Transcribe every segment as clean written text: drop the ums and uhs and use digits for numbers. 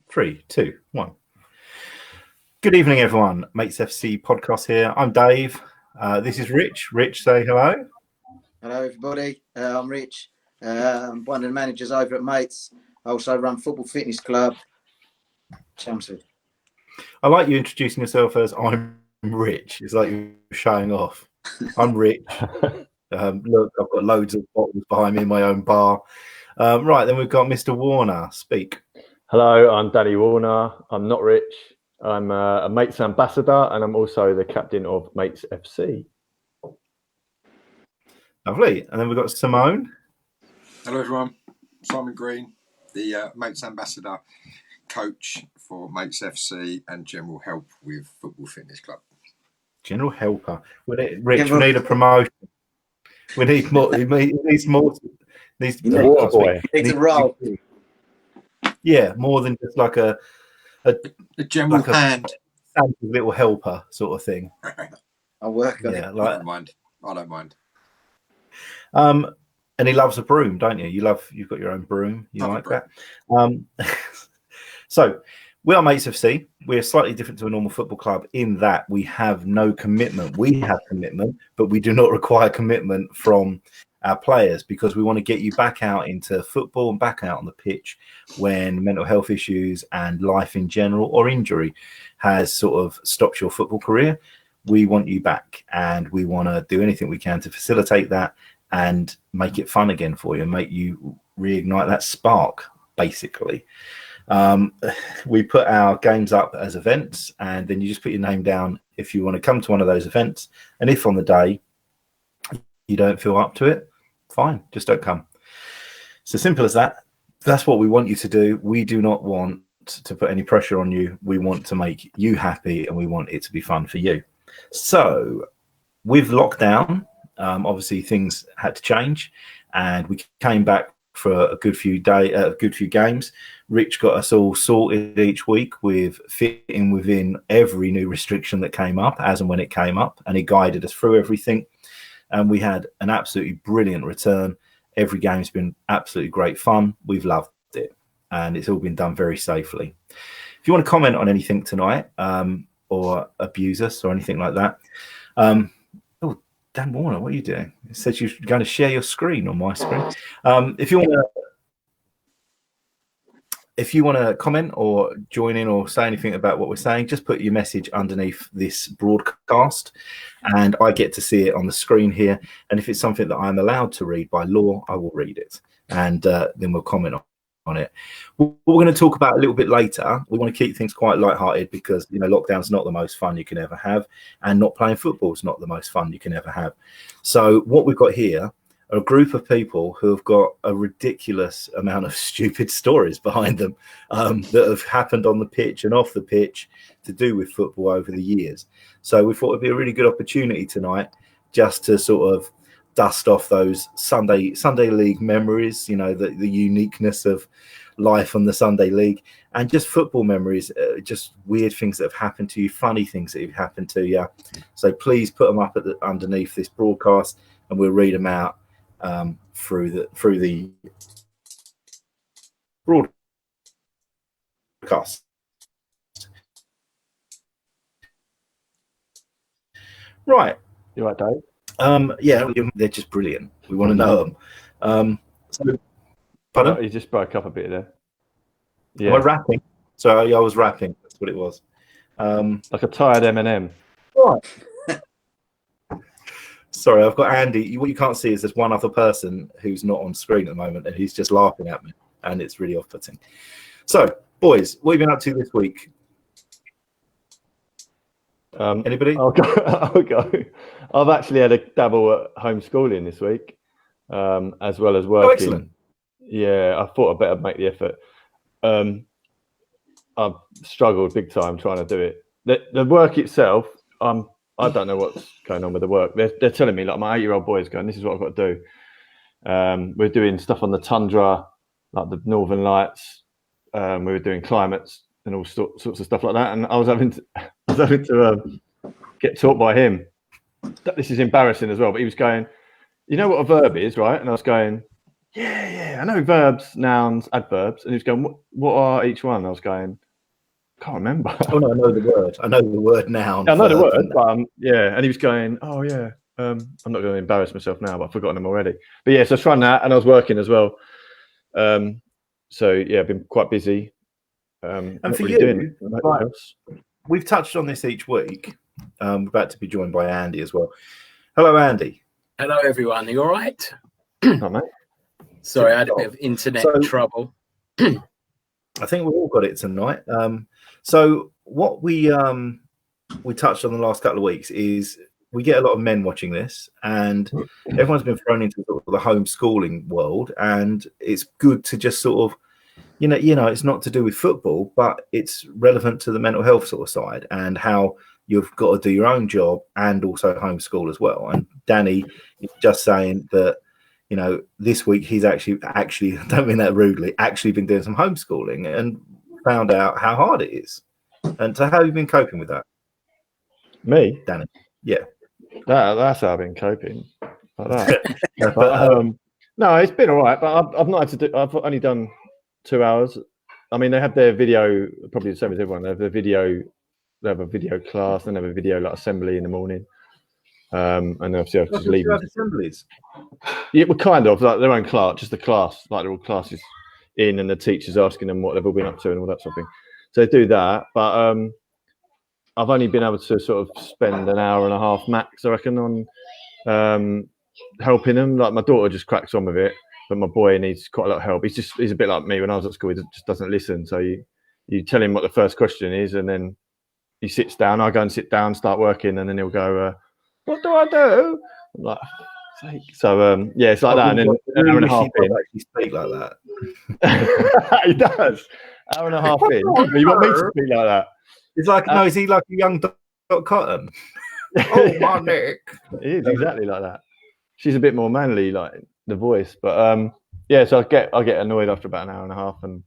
3, 2, 1. Good evening, everyone. Mates FC podcast here. I'm Dave. This is Rich. Rich, say hello. Hello, everybody. I'm Rich. I'm one of the managers over at Mates. I also run Football Fitness Club, Chelmsford. I like you introducing yourself as I'm Rich. It's like you're showing off. I'm Rich. Look, I've got loads of bottles behind me in my own bar. Right, then we've got Mr. Warner. Speak. Hello, I'm Danny Warner. I'm not Rich. I'm a Mates ambassador, and I'm also the captain of Mates FC. Lovely. And then we've got Simone. Hello, everyone. Simon Green, the Mates ambassador, coach for Mates FC, and general help with Football Fitness Club. General helper. Rich, we need a promotion. We need more. He needs more. Needs the water boy. Needs a role. Yeah, more than just like a general like hand, a little helper sort of thing. I'll work on it. I don't mind. And he loves a broom, don't you? You've got your own broom. You like that? So we are Mates FC. We're slightly different to a normal football club in that we have no commitment. We have commitment, but we do not require commitment from our players because we want to get you back out into football and back out on the pitch when mental health issues and life in general or injury has sort of stopped your football career. We want you back, and we want to do anything we can to facilitate that and make it fun again for you and make you reignite that spark, basically. We put our games up as events, and then you just put your name down if you want to come to one of those events. And if on the day you don't feel up to it, fine, just don't come. It's as simple as that. That's what we want you to do. We do not want to put any pressure on you. We want to make you happy, and we want it to be fun for you. So with lockdown, obviously things had to change, and we came back for a good few games. Rich got us all sorted each week with fitting within every new restriction that came up as and when it came up, and he guided us through everything. And we had an absolutely brilliant return. Every game's been absolutely great fun. We've loved it, and it's all been done very safely. If you want to comment on anything tonight, or abuse us or anything like that, Dan Warner, what are you doing? It says you're going to share your screen on my screen. If you want to comment or join in or say anything about what we're saying, just put your message underneath this broadcast, and I get to see it on the screen here. And if it's something that I'm allowed to read by law, I will read it, and then we'll comment on it. What we're going to talk about a little bit later, we want to keep things quite lighthearted because, you know, lockdown's not the most fun you can ever have, and not playing football is not the most fun you can ever have. So what we've got here are a group of people who have got a ridiculous amount of stupid stories behind them that have happened on the pitch and off the pitch to do with football over the years. So we thought it'd be a really good opportunity tonight just to sort of dust off those Sunday League memories, you know, the uniqueness of life on the Sunday League, and just football memories, just weird things that have happened to you, funny things that have happened to you. So please put them up underneath this broadcast, and we'll read them out through the broadcast. Right. You right, Dave? Yeah, they're just brilliant. We want to know them. Pardon? You just broke up a bit there. Yeah. Am I rapping? So I was rapping. That's what it was. Like a tired M&M. Right. Sorry, I've got Andy. What you can't see is there's one other person who's not on screen at the moment, and he's just laughing at me, and it's really off-putting. So, boys, what have you been up to this week? Anybody? I'll go. I've actually had a dabble at homeschooling this week, as well as working. Oh, excellent. Yeah, I thought I'd better make the effort. I've struggled big time trying to do it. The work itself, I don't know what's going on with the work. They're telling me, like, my 8-year-old boy is going, this is what I've got to do. We're doing stuff on the tundra, like the Northern Lights. We were doing climates and all sorts of stuff like that. And I was having to get taught by him. This is embarrassing as well, but he was going, you know what a verb is, right? And I was going, yeah, I know verbs, nouns, adverbs. And he was going, what are each one? I was going, can't remember. Oh no, I know the word. I know the word noun. Yeah, I know the word, and but yeah. And he was going, oh yeah. I'm not going to embarrass myself now, but I've forgotten them already. But yeah, so I was trying that, and I was working as well. So yeah, I've been quite busy. and not for really you, doing like, else. we've touched on this each week. We're about to be joined by Andy as well. Hello, Andy. Hello, everyone. Are you all right? Oh, mate. Sorry, I had a bit of internet trouble. I think we've all got it tonight. So what we touched on the last couple of weeks is we get a lot of men watching this, and everyone's been thrown into sort of the homeschooling world, and it's good to just sort of, you know, it's not to do with football, but it's relevant to the mental health sort of side and how you've got to do your own job and also homeschool as well. And Danny is just saying that, you know, this week he's actually, I don't mean that rudely, actually been doing some homeschooling and found out how hard it is. And so how have you been coping with that? Me? Danny? Yeah. That's how I've been coping. Like that. But, no, it's been all right, but I've not had to do, I've only done 2 hours. I mean, they have their video, probably the same as everyone. They have a video class, and they have a video like assembly in the morning. And obviously I have to leave. Assemblies? Yeah, well, kind of like their own class, just the class, like they're all classes in, and the teacher's asking them what they've all been up to and all that sort of thing. So they do that, but I've only been able to sort of spend an hour and a half max, I reckon, on helping them. Like my daughter just cracks on with it, but my boy needs quite a lot of help. He's a bit like me when I was at school. He just doesn't listen. So you tell him what the first question is, and then he sits down. I go and sit down, start working, and then he'll go, "What do I do?" I'm like, so yeah, it's like that. And then an hour and a half in, actually speak like that. he does. Hour and a half in. You want me to speak like that? It's like, no, is he like a young Dot Cotton? Oh, my neck. He is exactly like that. She's a bit more manly, like the voice, but yeah. So I get annoyed after about an hour and a half, and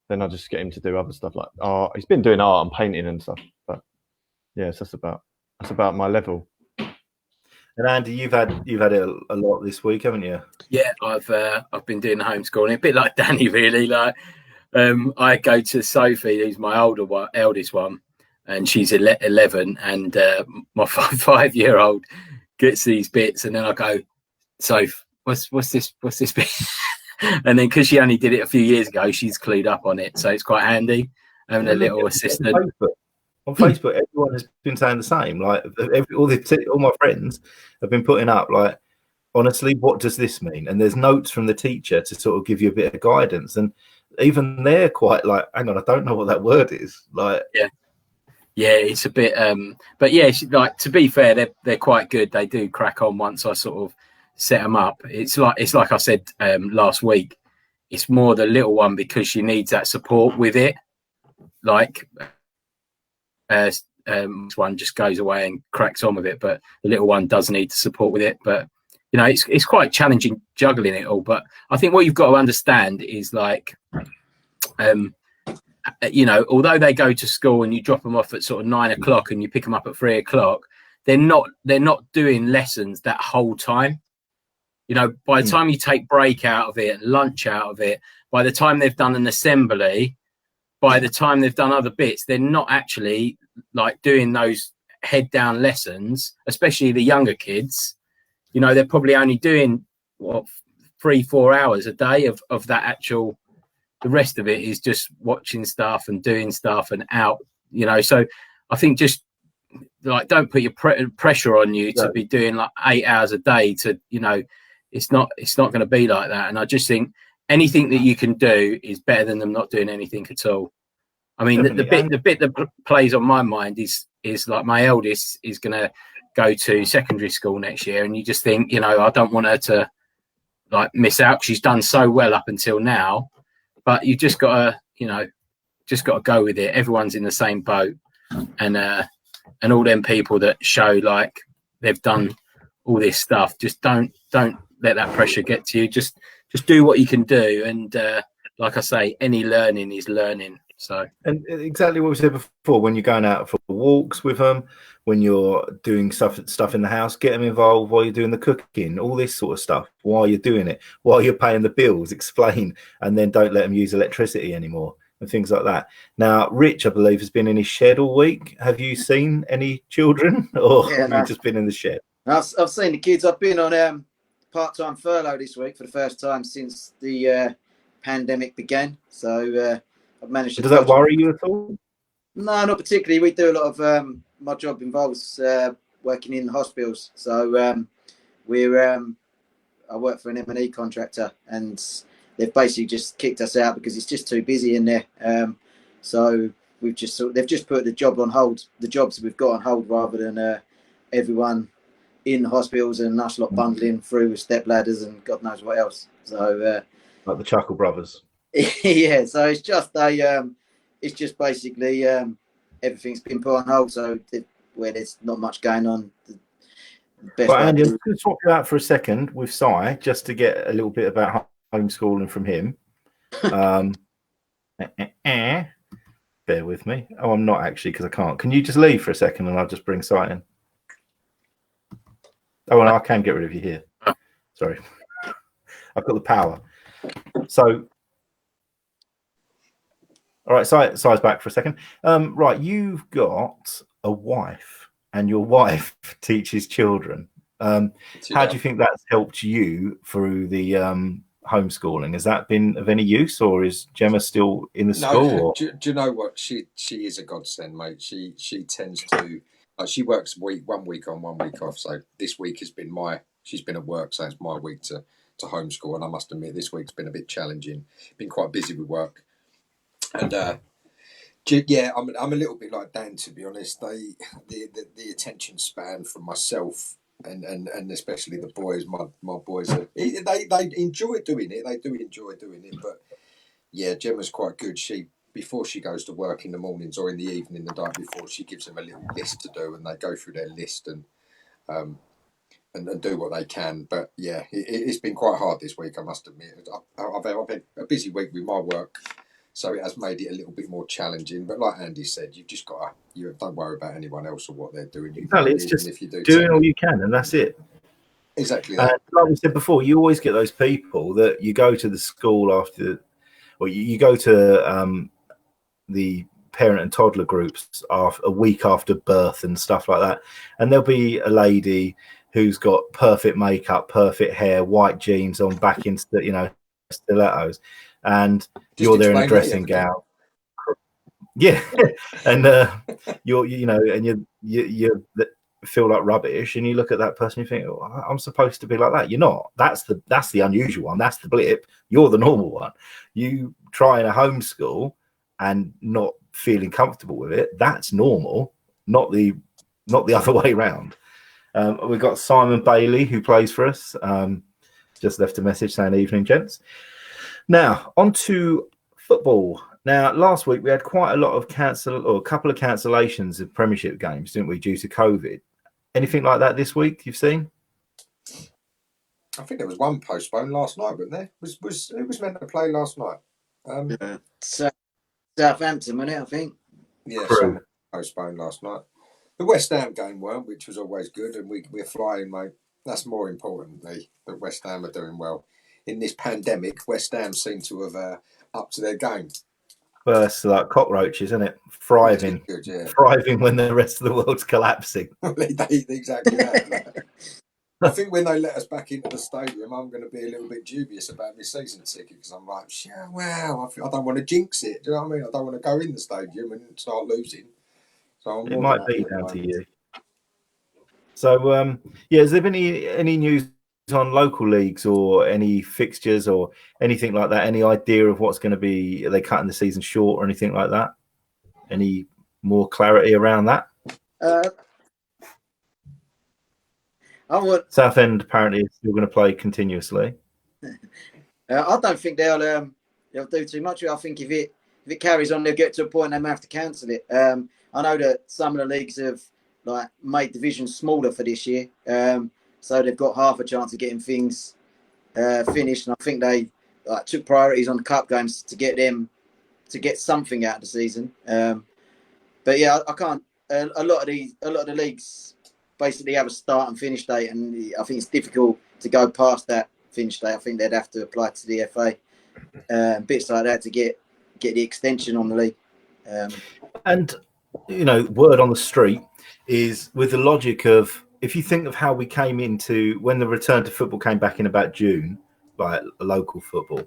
then I just get him to do other stuff like art. He's been doing art and painting and stuff, but yes, that's about my level. And Andy, you've had it a lot this week, haven't you? Yeah, I've been doing homeschooling, a bit like Danny, really. Like, I go to Sophie, who's my eldest one, and she's 11, and my 5-year-old gets these bits, and then I go, Soph, what's this bit? And then because she only did it a few years ago, she's clued up on it, so it's quite handy having a little assistant. On Facebook, everyone has been saying the same. Like all my friends have been putting up, like, honestly, what does this mean? And there's notes from the teacher to sort of give you a bit of guidance. And even they're quite like, hang on, I don't know what that word is. Like, yeah, it's a bit. But yeah, like, to be fair, they're quite good. They do crack on once I sort of set them up. It's like I said last week. It's more the little one because she needs that support with it. Like. One just goes away and cracks on with it, but the little one does need the support with it. But you know, it's quite challenging juggling it all. But I think what you've got to understand is, like, you know, although they go to school and you drop them off at sort of 9 o'clock and you pick them up at 3 o'clock, they're not doing lessons that whole time. You know, by the time you take break out of it, lunch out of it, by the time they've done an assembly, by the time they've done other bits, they're not actually like doing those head down lessons, especially the younger kids. You know, they're probably only doing 3-4 hours a day of that actual. The rest of it is just watching stuff and doing stuff and out, you know. So I think just like, don't put your pressure on you to be doing like 8 hours a day to, you know, it's not going to be like that. And I just think anything that you can do is better than them not doing anything at all. I mean, the bit that plays on my mind is like, my eldest is going to go to secondary school next year, and you just think, you know, I don't want her to like miss out. She's done so well up until now, but you just got to, you know, go with it. Everyone's in the same boat, and all them people that show like they've done all this stuff, just don't let that pressure get to you. Just do what you can do, and like I say, any learning is learning. So, and exactly what we said before, when you're going out for walks with them, when you're doing stuff in the house, get them involved while you're doing the cooking, all this sort of stuff, while you're doing it, while you're paying the bills, explain, and then don't let them use electricity anymore and things like that. Now, Rich, I believe, has been in his shed all week. Have you seen any children, or have you just been in the shed? I've seen the kids. I've been on part-time furlough this week for the first time since the pandemic began. So I've managed to. Does that worry you at all? No, not particularly. We do a lot of my job involves working in hospitals. So I work for an M&E contractor, and they've basically just kicked us out because it's just too busy in there. So they've just put the job on hold, the jobs we've got on hold, rather than everyone in hospitals and us lot bundling through with step ladders and God knows what else. So like the Chuckle Brothers. Yeah, so it's just basically everything's been put on hold. So where there's not much going on. But Andy, I'm going to swap you out for a second with Si, just to get a little bit about homeschooling from him. Bear with me. Oh, I'm not actually, because I can't. Can you just leave for a second and I'll just bring Si in? Oh, and I can get rid of you here. Sorry. I've got the power. So, all right, Si's back for a second. Right, you've got a wife, and your wife teaches children. How do you think that's helped you through the homeschooling? Has that been of any use, or is Gemma still in the school? Do you know what? She is a godsend, mate. She tends to. She works 1 week on, 1 week off. So this week has been she's been at work, so it's my week to homeschool. And I must admit, this week's been a bit challenging. Been quite busy with work. And yeah, I'm a little bit like Dan, to be honest. The attention span from myself and especially the boys, my boys, they enjoy doing it. They do enjoy doing it. But yeah, Gemma's quite good. Before she goes to work in the mornings or in the evening, the night before, she gives them a little list to do, and they go through their list and do what they can. But yeah, it's been quite hard this week, I must admit. I've had a busy week with my work, so it has made it a little bit more challenging. But like Andy said, you've just got to, don't worry about anyone else or what they're doing. Exactly, it's just if you doing all you can, and that's it. Exactly that. Like we said before, you always get those people that you go to the school after, or you go to the parent and toddler groups a week after birth and stuff like that, and there'll be a lady who's got perfect makeup, perfect hair, white jeans on, back in stilettos, and just you're there in a dressing gown. Yeah, and you feel like rubbish, and you look at that person, you think, oh, I'm supposed to be like that. You're not. That's the unusual one. That's the blip. You're the normal one. You trying a homeschool and not feeling comfortable with it, that's normal, not the other way around. We've got Simon Bailey, who plays for us, just left a message saying evening, gents. Now on to football. Now last week we had quite a lot of a couple of cancellations of Premiership games, didn't we, due to COVID? Anything like that this week you've seen? I think there was one postponed last night, wasn't there? It was meant to play last night. Southampton, wasn't it, I think? Yeah, postponed last night. The West Ham game weren't, which was always good, and we're flying, mate. That's more importantly, that West Ham are doing well. In this pandemic, West Ham seem to have upped to their game. Well, it's like cockroaches, isn't it? Thriving. Good, yeah. Thriving when the rest of the world's collapsing. Exactly that. I think when they let us back into the stadium, I'm going to be a little bit dubious about my season ticket, because I'm like, wow, I don't want to jinx it. Do you know what I mean? I don't want to go in the stadium and start losing. So it might be down to you. So, has there been any news on local leagues or any fixtures or anything like that? Any idea of what's going to be? Are they cutting the season short or anything like that? Any more clarity around that? Southend apparently is still going to play continuously. I don't think they'll do too much. I think if it carries on, they'll get to a point they may have to cancel it. I know that some of the leagues have made divisions smaller for this year, so they've got half a chance of getting things finished. And I think they took priorities on the cup games to get them to get something out of the season. But yeah, I can't. A lot of the leagues basically have a start and finish date, and I think it's difficult to go past that finish date. I think they'd have to apply to the FA, bits like that to get the extension on the league. And word on the street is with the logic of, if you think of how we came into when the return to football came back in about June, like local football,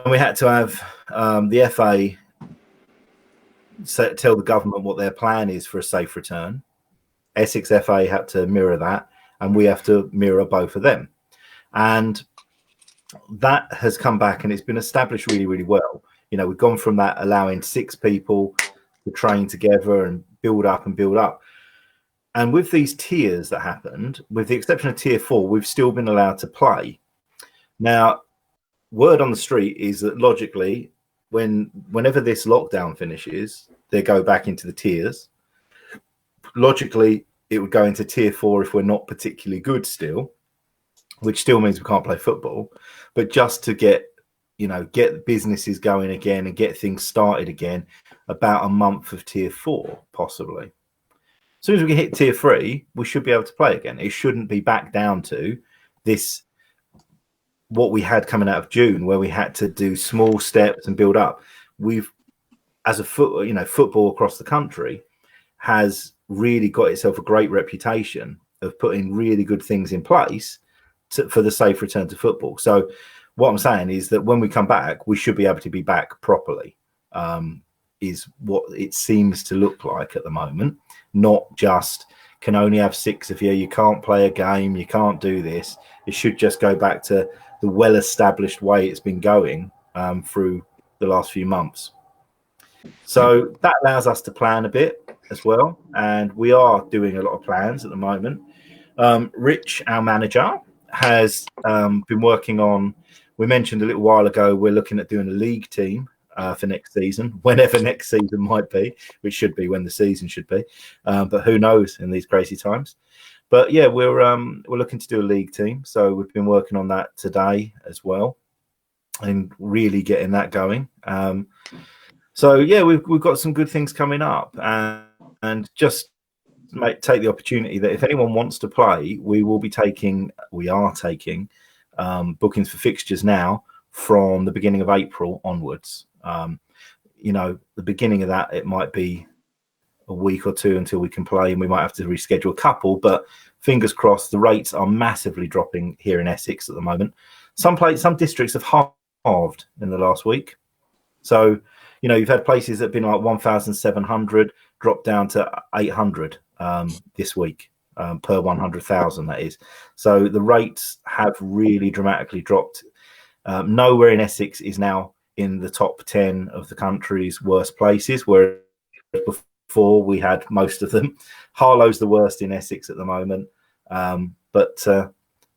we had to have the FA tell the government what their plan is for a safe return. Essex FA had to mirror that, and we have to mirror both of them. And that has come back, and it's been established really, really well. We've gone from that allowing 6 people to train together and build up. And with these tiers that happened, with the exception of tier 4, we've still been allowed to play. Now, word on the street is that logically, whenever this lockdown finishes, they go back into the tiers. Logically, it would go into tier 4 if we're not particularly good still, which still means we can't play football. But just to get businesses going again and get things started again, about a month of tier 4, possibly. As soon as we can hit tier 3, we should be able to play again. It shouldn't be back down to this, what we had coming out of June, where we had to do small steps and build up. We've, as a football across the country has really got itself a great reputation of putting really good things in place for the safe return to football. So what I'm saying is that when we come back, we should be able to be back properly, is what it seems to look like at the moment. Not just can only have 6 of you, you can't play a game, you can't do this. It should just go back to the well-established way it's been going through the last few months. So that allows us to plan a bit as well. And we are doing a lot of plans at the moment. Rich, our manager, has been working on, we mentioned a little while ago, we're looking at doing a league team for next season, whenever next season might be, which should be when the season should be. But who knows in these crazy times. But yeah, we're looking to do a league team. So we've been working on that today as well and really getting that going. So yeah, we've got some good things coming up, and just take the opportunity that if anyone wants to play, we are taking bookings for fixtures now from the beginning of April onwards. The beginning of that, it might be a week or 2 until we can play, and we might have to reschedule a couple, but fingers crossed. The rates are massively dropping here in Essex at the moment. Some districts have halved in the last week. So, you've had places that have been like 1,700 drop down to 800 this week per 100,000, that is. So the rates have really dramatically dropped. Nowhere in Essex is now in the top 10 of the country's worst places, whereas before we had most of them. Harlow's the worst in Essex at the moment. But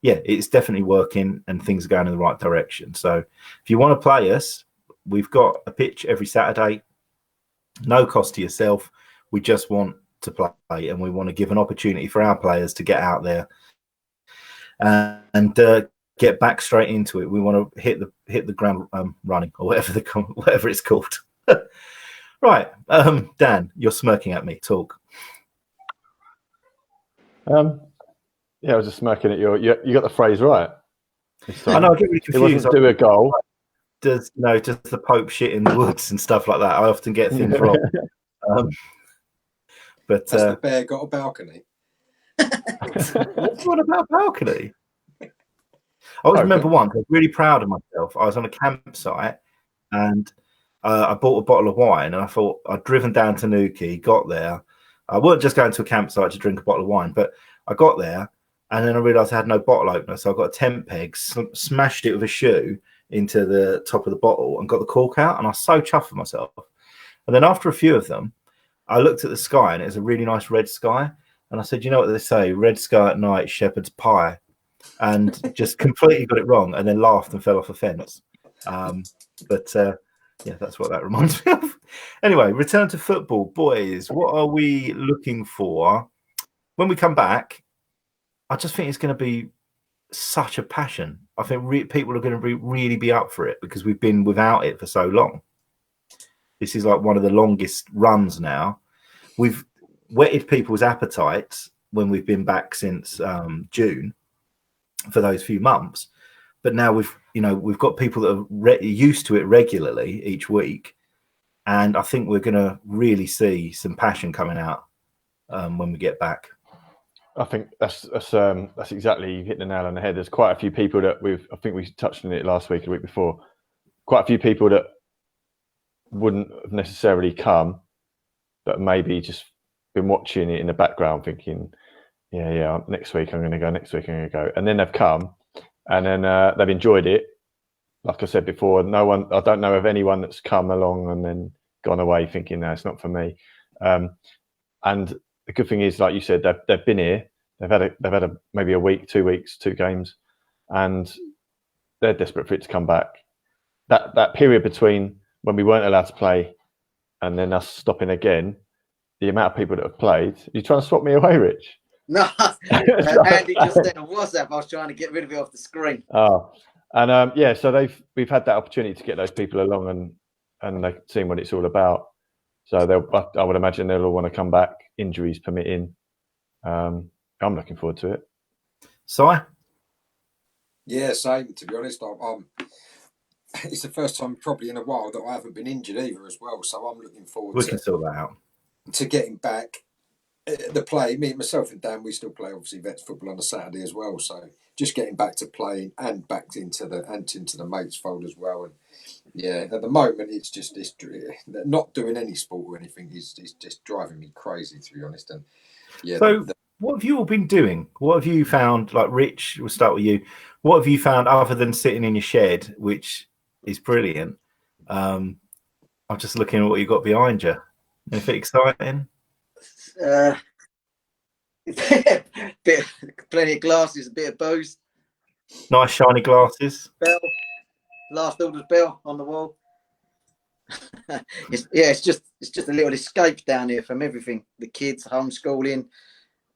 it's definitely working and things are going in the right direction. So if you want to play us, we've got a pitch every Saturday, no cost to yourself. We just want to play, and we want to give an opportunity for our players to get out there and get back straight into it. We want to hit the ground running, or whatever it's called. Right, Dan, you're smirking at me. Talk. I was just smirking at you. You got the phrase right. I know. I get really confused. It wasn't do a goal. Does the Pope shit in the woods and stuff like that? I often get things wrong. But has the bear got a balcony? What about balcony? I always remember once, I was really proud of myself. I was on a campsite and I bought a bottle of wine, and I thought I'd driven down to Newquay, got there. I weren't just going to a campsite to drink a bottle of wine, but I got there and then I realised I had no bottle opener. So I got a tent peg, smashed it with a shoe into the top of the bottle and got the cork out, and I was so chuffed with myself. And then after a few of them, I looked at the sky, and it was a really nice red sky. And I said, you know what they say, red sky at night, shepherd's pie. And just completely got it wrong, and then laughed and fell off a fence. Yeah, that's what that reminds me of. Anyway, return to football. Boys, what are we looking for? When we come back, I just think it's going to be such a passion. I think people are going to really be up for it because we've been without it for so long. This is like one of the longest runs now. We've whetted people's appetites when we've been back since June for those few months. But now we've got people that are used to it regularly each week. And I think we're going to really see some passion coming out when we get back. I think that's exactly, you hit the nail on the head. There's quite a few people that I think we touched on it last week, the week before. Quite a few people that wouldn't have necessarily come, but maybe just been watching it in the background, thinking, yeah, next week I'm going to go, and then they've come, and then they've enjoyed it. Like I said before, I don't know of anyone that's come along and then gone away thinking, no, it's not for me. And the good thing is, like you said, they've been here. They've had maybe a week, 2 weeks, 2 games, and they're desperate for it to come back. That period between when we weren't allowed to play and then us stopping again, the amount of people that have played. You trying to swap me away, Rich? No, Andy just sent on WhatsApp. I was trying to get rid of it off the screen. Oh, and so we've had that opportunity to get those people along and they've seen what it's all about. So I would imagine they'll all want to come back, injuries permitting. I'm looking forward to it. Si? Yeah, same. To be honest, it's the first time probably in a while that I haven't been injured either as well. So I'm looking forward We can sort that out. To getting back. The play, myself and Dan, we still play obviously Vets football on a Saturday as well. So just getting back to playing and back into the mates fold as well. And yeah, at the moment it's not doing any sport or anything is just driving me crazy, to be honest. And yeah. So what have you all been doing? What have you found? Like Rich, we'll start with you. What have you found other than sitting in your shed, which is brilliant? I'm just looking at what you got behind you. Anything exciting? Plenty of glasses, a bit of booze. Nice shiny glasses. Bell, last order's bell on the wall. It's just a little escape down here from everything. The kids, homeschooling,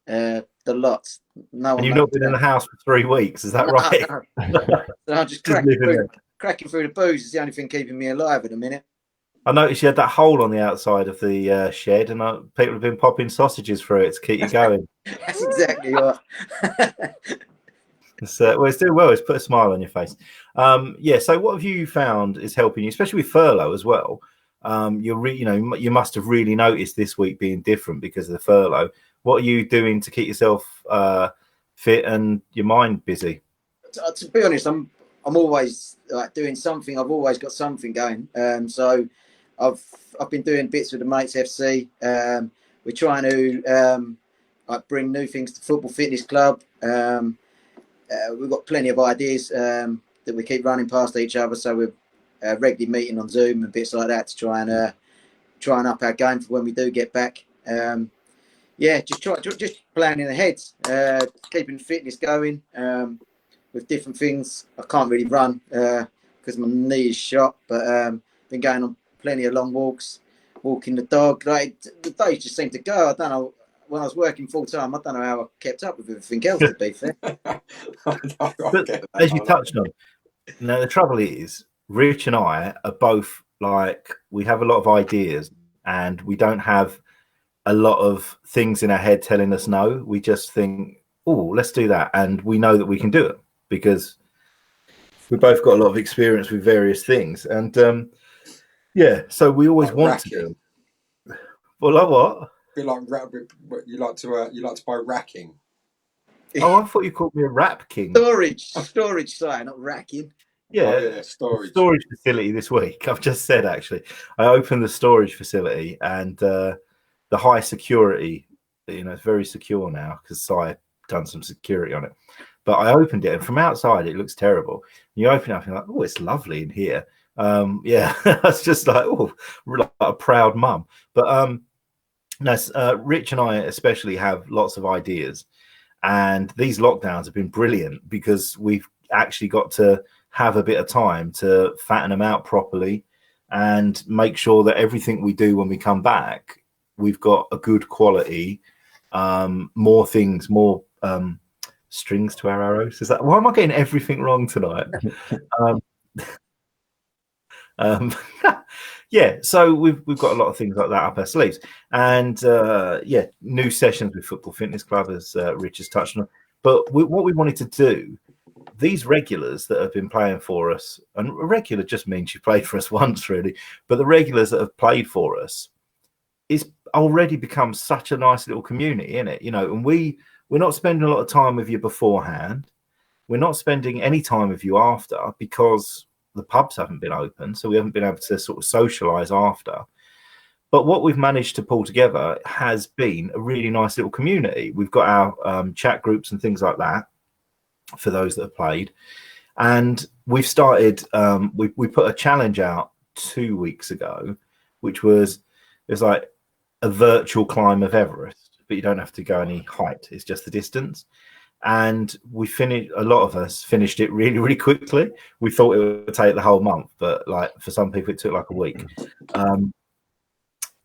the lots. No, and you've not been in the house for 3 weeks, is that right? No. So I'm just cracking through the booze. Is the only thing keeping me alive at the minute. I noticed you had that hole on the outside of the shed, and people have been popping sausages through it to keep you going. That's exactly right. It's doing well. It's put a smile on your face. So what have you found is helping you, especially with furlough as well? You must have really noticed this week being different because of the furlough. What are you doing to keep yourself fit and your mind busy? To be honest, I'm always like doing something. I've always got something going. So I've been doing bits with the Mates FC. We're trying to bring new things to Football Fitness Club. We've got plenty of ideas that we keep running past each other. So we're regularly meeting on Zoom and bits like that to try and up our game for when we do get back. Just planning ahead, keeping fitness going with different things. I can't really run because my knee is shot, but been going on plenty of long walks, walking the dog. The days just seem to go. I don't know. When I was working full time, I don't know how I kept up with everything else, to be fair. But as you touched on, now the trouble is, Rich and I are both like, we have a lot of ideas and we don't have a lot of things in our head telling us no. We just think, oh, let's do that. And we know that we can do it because we've both got a lot of experience with various things. And so we always want to do it. Well, like what? You like to buy racking. Oh, I thought you called me a rap king. Storage, sorry, not racking. Yeah, storage facility this week. I've just said, actually, I opened the storage facility and the high security, it's very secure now because Si done some security on it. But I opened it and from outside it looks terrible. You open it up and you're like, oh, it's lovely in here. It's just like, oh, like a proud mum. But Rich and I especially have lots of ideas, and these lockdowns have been brilliant because we've actually got to have a bit of time to fatten them out properly and make sure that everything we do when we come back, we've got a good quality, more things, more strings to our arrows. Is that, why am I getting everything wrong tonight? yeah, so we've got a lot of things like that up our sleeves, and yeah, new sessions with Football Fitness Club, as Rich has touched on. But what we wanted to do, these regulars that have been playing for us, and a regular just means you played for us once, really, but the regulars that have played for us, it's already become such a nice little community, in it, you know. And we're not spending a lot of time with you beforehand. We're not spending any time with you after, because the pubs haven't been open, so we haven't been able to sort of socialize after. But what we've managed to pull together has been a really nice little community. We've got our chat groups and things like that for those that have played, and we've started. We put a challenge out 2 weeks ago, which was like a virtual climb of Everest, but you don't have to go any height; it's just the distance. And we finished. A lot of us finished it really, really quickly. We thought it would take the whole month, but like for some people, it took like a week.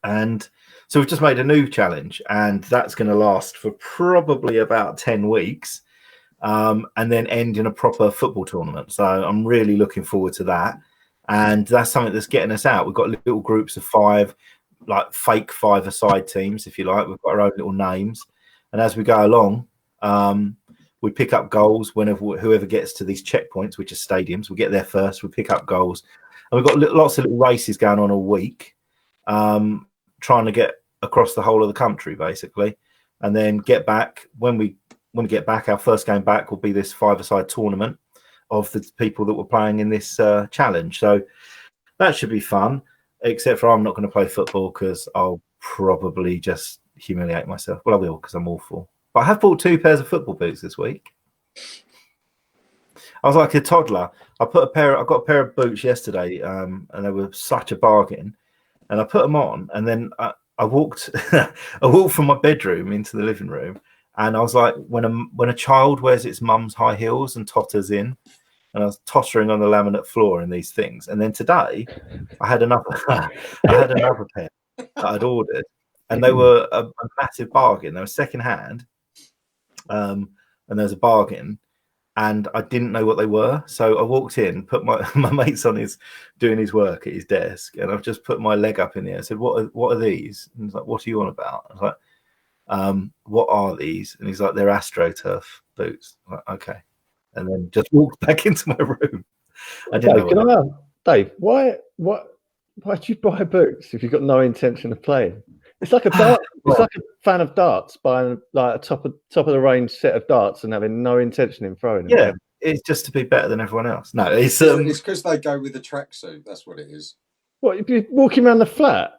And so we've just made a new challenge, and that's going to last for probably about 10 weeks, and then end in a proper football tournament. So I'm really looking forward to that. And that's something that's getting us out. We've got little groups of 5, like fake 5-a-side teams, if you like. We've got our own little names. And as we go along, we pick up goals whenever whoever gets to these checkpoints, which are stadiums. We get there first. We pick up goals, and we've got lots of little races going on all week, trying to get across the whole of the country, basically, and then get back. When we get back, our first game back will be this 5-a-side tournament of the people that were playing in this challenge. So that should be fun. Except for I'm not going to play football because I'll probably just humiliate myself. Well, I will, because I'm awful. But I have bought 2 pairs of football boots this week. I was like a toddler. I got a pair of boots yesterday, and they were such a bargain. And I put them on, and then I walked from my bedroom into the living room, and I was like, when a child wears its mum's high heels and totters in, and I was tottering on the laminate floor in these things. And then today, I had another pair that I'd ordered, and they were a massive bargain. They were secondhand. And there's a bargain, and I didn't know what they were, so I walked in, put my mate's doing his work at his desk, and I've just put my leg up in the air. I said, what are these? And he's like, what are you on about? I was like, what are these? And he's like, they're AstroTurf boots. I'm like, okay, and then just walked back into my room. I didn't know. Dave, why did you buy boots if you've got no intention of playing? It's like a dart. It's like a fan of darts buying like a top of the range set of darts and having no intention in throwing them. Yeah, it's just to be better than everyone else. No, it's because they go with the tracksuit. That's what it is. What, if you're walking around the flat,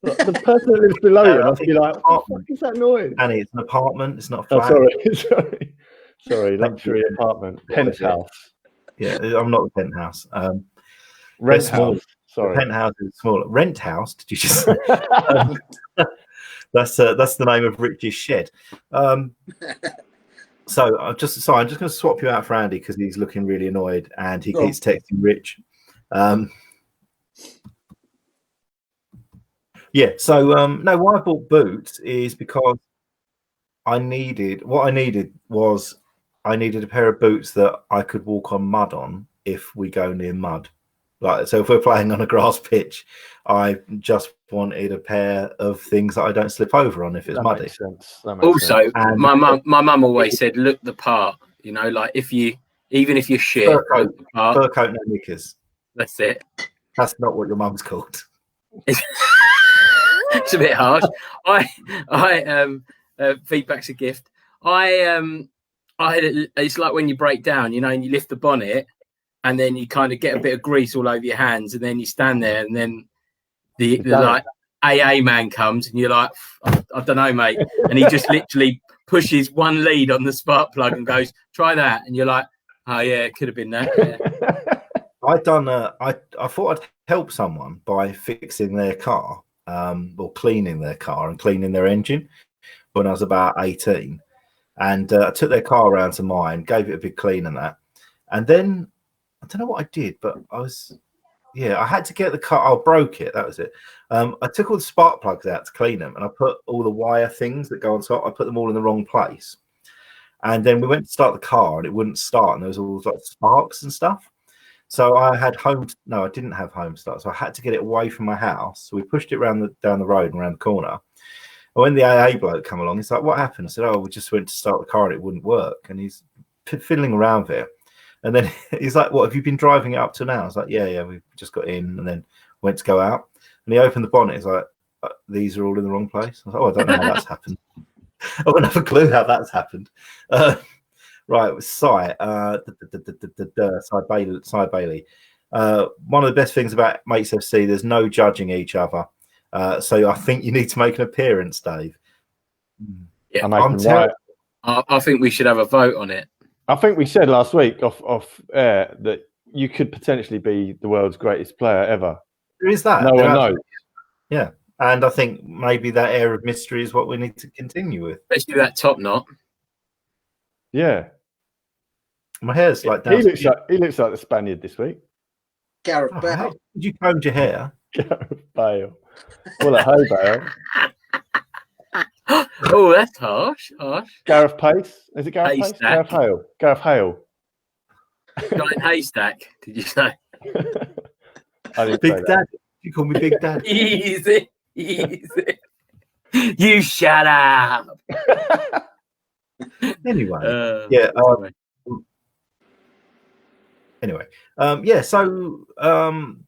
the person that lives below you must be like, "What the fuck is that noise?" Annie, it's an apartment. It's not a flat. Oh, sorry, luxury apartment, penthouse. Yeah, I'm not the penthouse. Rent house. Sorry, the penthouse is smaller. Rent house? Did you just say? That's the name of Rich's shed. So I'm just going to swap you out for Andy because he's looking really annoyed and he keeps texting Rich. Yeah. So no, why I bought boots is because I needed a pair of boots that I could walk on mud on if we go near mud. Like, so if we're playing on a grass pitch, I just wanted a pair of things that I don't slip over on if it's muddy. Makes sense. Also, my mum always said, look the part. You know, like even if you're shit, fur coat, no knickers. That's it. That's not what your mum's called. It's a bit harsh. Feedback's a gift. It's like when you break down, you know, and you lift the bonnet. And then you kind of get a bit of grease all over your hands, and then you stand there, and then the like AA man comes, and you're like, I don't know, mate. And he just literally pushes one lead on the spark plug and goes, "Try that," and you're like, "Oh yeah, it could have been that." Yeah. I thought I'd help someone by fixing their car, or cleaning their car and cleaning their engine when I was about 18, and I took their car around to mine, gave it a big clean and that, and then. I don't know what I did, but I had to get the car. I broke it. That was it. I took all the spark plugs out to clean them, and I put all the wire things that go on top. I put them all in the wrong place, and then we went to start the car, and it wouldn't start, and there was all like sparks and stuff. So I had no, I didn't have home start. So I had to get it away from my house. So we pushed it down the road and around the corner. And when the AA bloke come along, he's like, "What happened?" I said, "Oh, we just went to start the car and it wouldn't work." And he's fiddling around with it. And then he's like, "What, have you been driving it up to now?" I was like, yeah, we just got in and then went to go out. And he opened the bonnet. He's like, "These are all in the wrong place." I was like, "Oh, I don't know how that's happened." I don't have a clue how that's happened. Right, it was Cy Bailey. One of the best things about Mates FC, there's no judging each other. So I think you need to make an appearance, Dave. Yeah, I think we should have a vote on it. I think we said last week off air that you could potentially be the world's greatest player ever. There is that. No one knows. Yeah. And I think maybe that air of mystery is what we need to continue with. Especially that top knot. Yeah. My hair's like down. He looks like the Spaniard this week. Gareth Bale. Did you comb your hair? Gareth Bale. Well, a hey Bale. Oh, that's harsh. Gareth Pace. Is it Gareth Pace? Haystack. Gareth Hale. Giant haystack, did you say? Big Dad. You call me Big Dad. Easy. You shut up. Anyway. So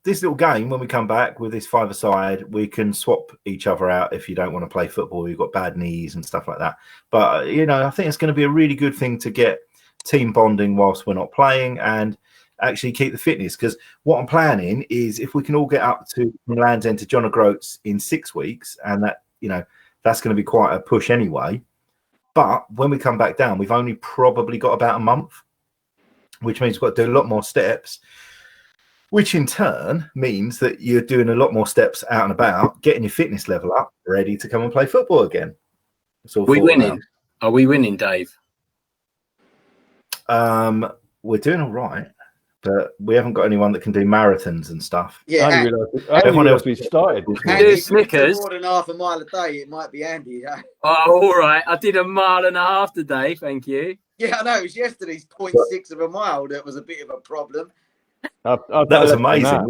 this little game, when we come back with this five-a-side, we can swap each other out if you don't want to play football, you've got bad knees and stuff like that. But, I think it's going to be a really good thing to get team bonding whilst we're not playing and actually keep the fitness. Because what I'm planning is if we can all get up to Land's End to John O'Groats in 6 weeks, and that, that's going to be quite a push anyway. But when we come back down, we've only probably got about a month, which means we've got to do a lot more steps, which in turn means that you're doing a lot more steps out and about, getting your fitness level up, ready to come and play football again. Are we winning? Are we winning, Dave? We're doing all right, but we haven't got anyone that can do marathons and stuff. Yeah, everyone else we started. Do Snickers. More than half a mile a day, it might be Andy. Yeah? Oh, all right. I did 1.5 miles today. Thank you. Yeah, I know. It was yesterday's 0.6 of a mile that was a bit of a problem. That was amazing.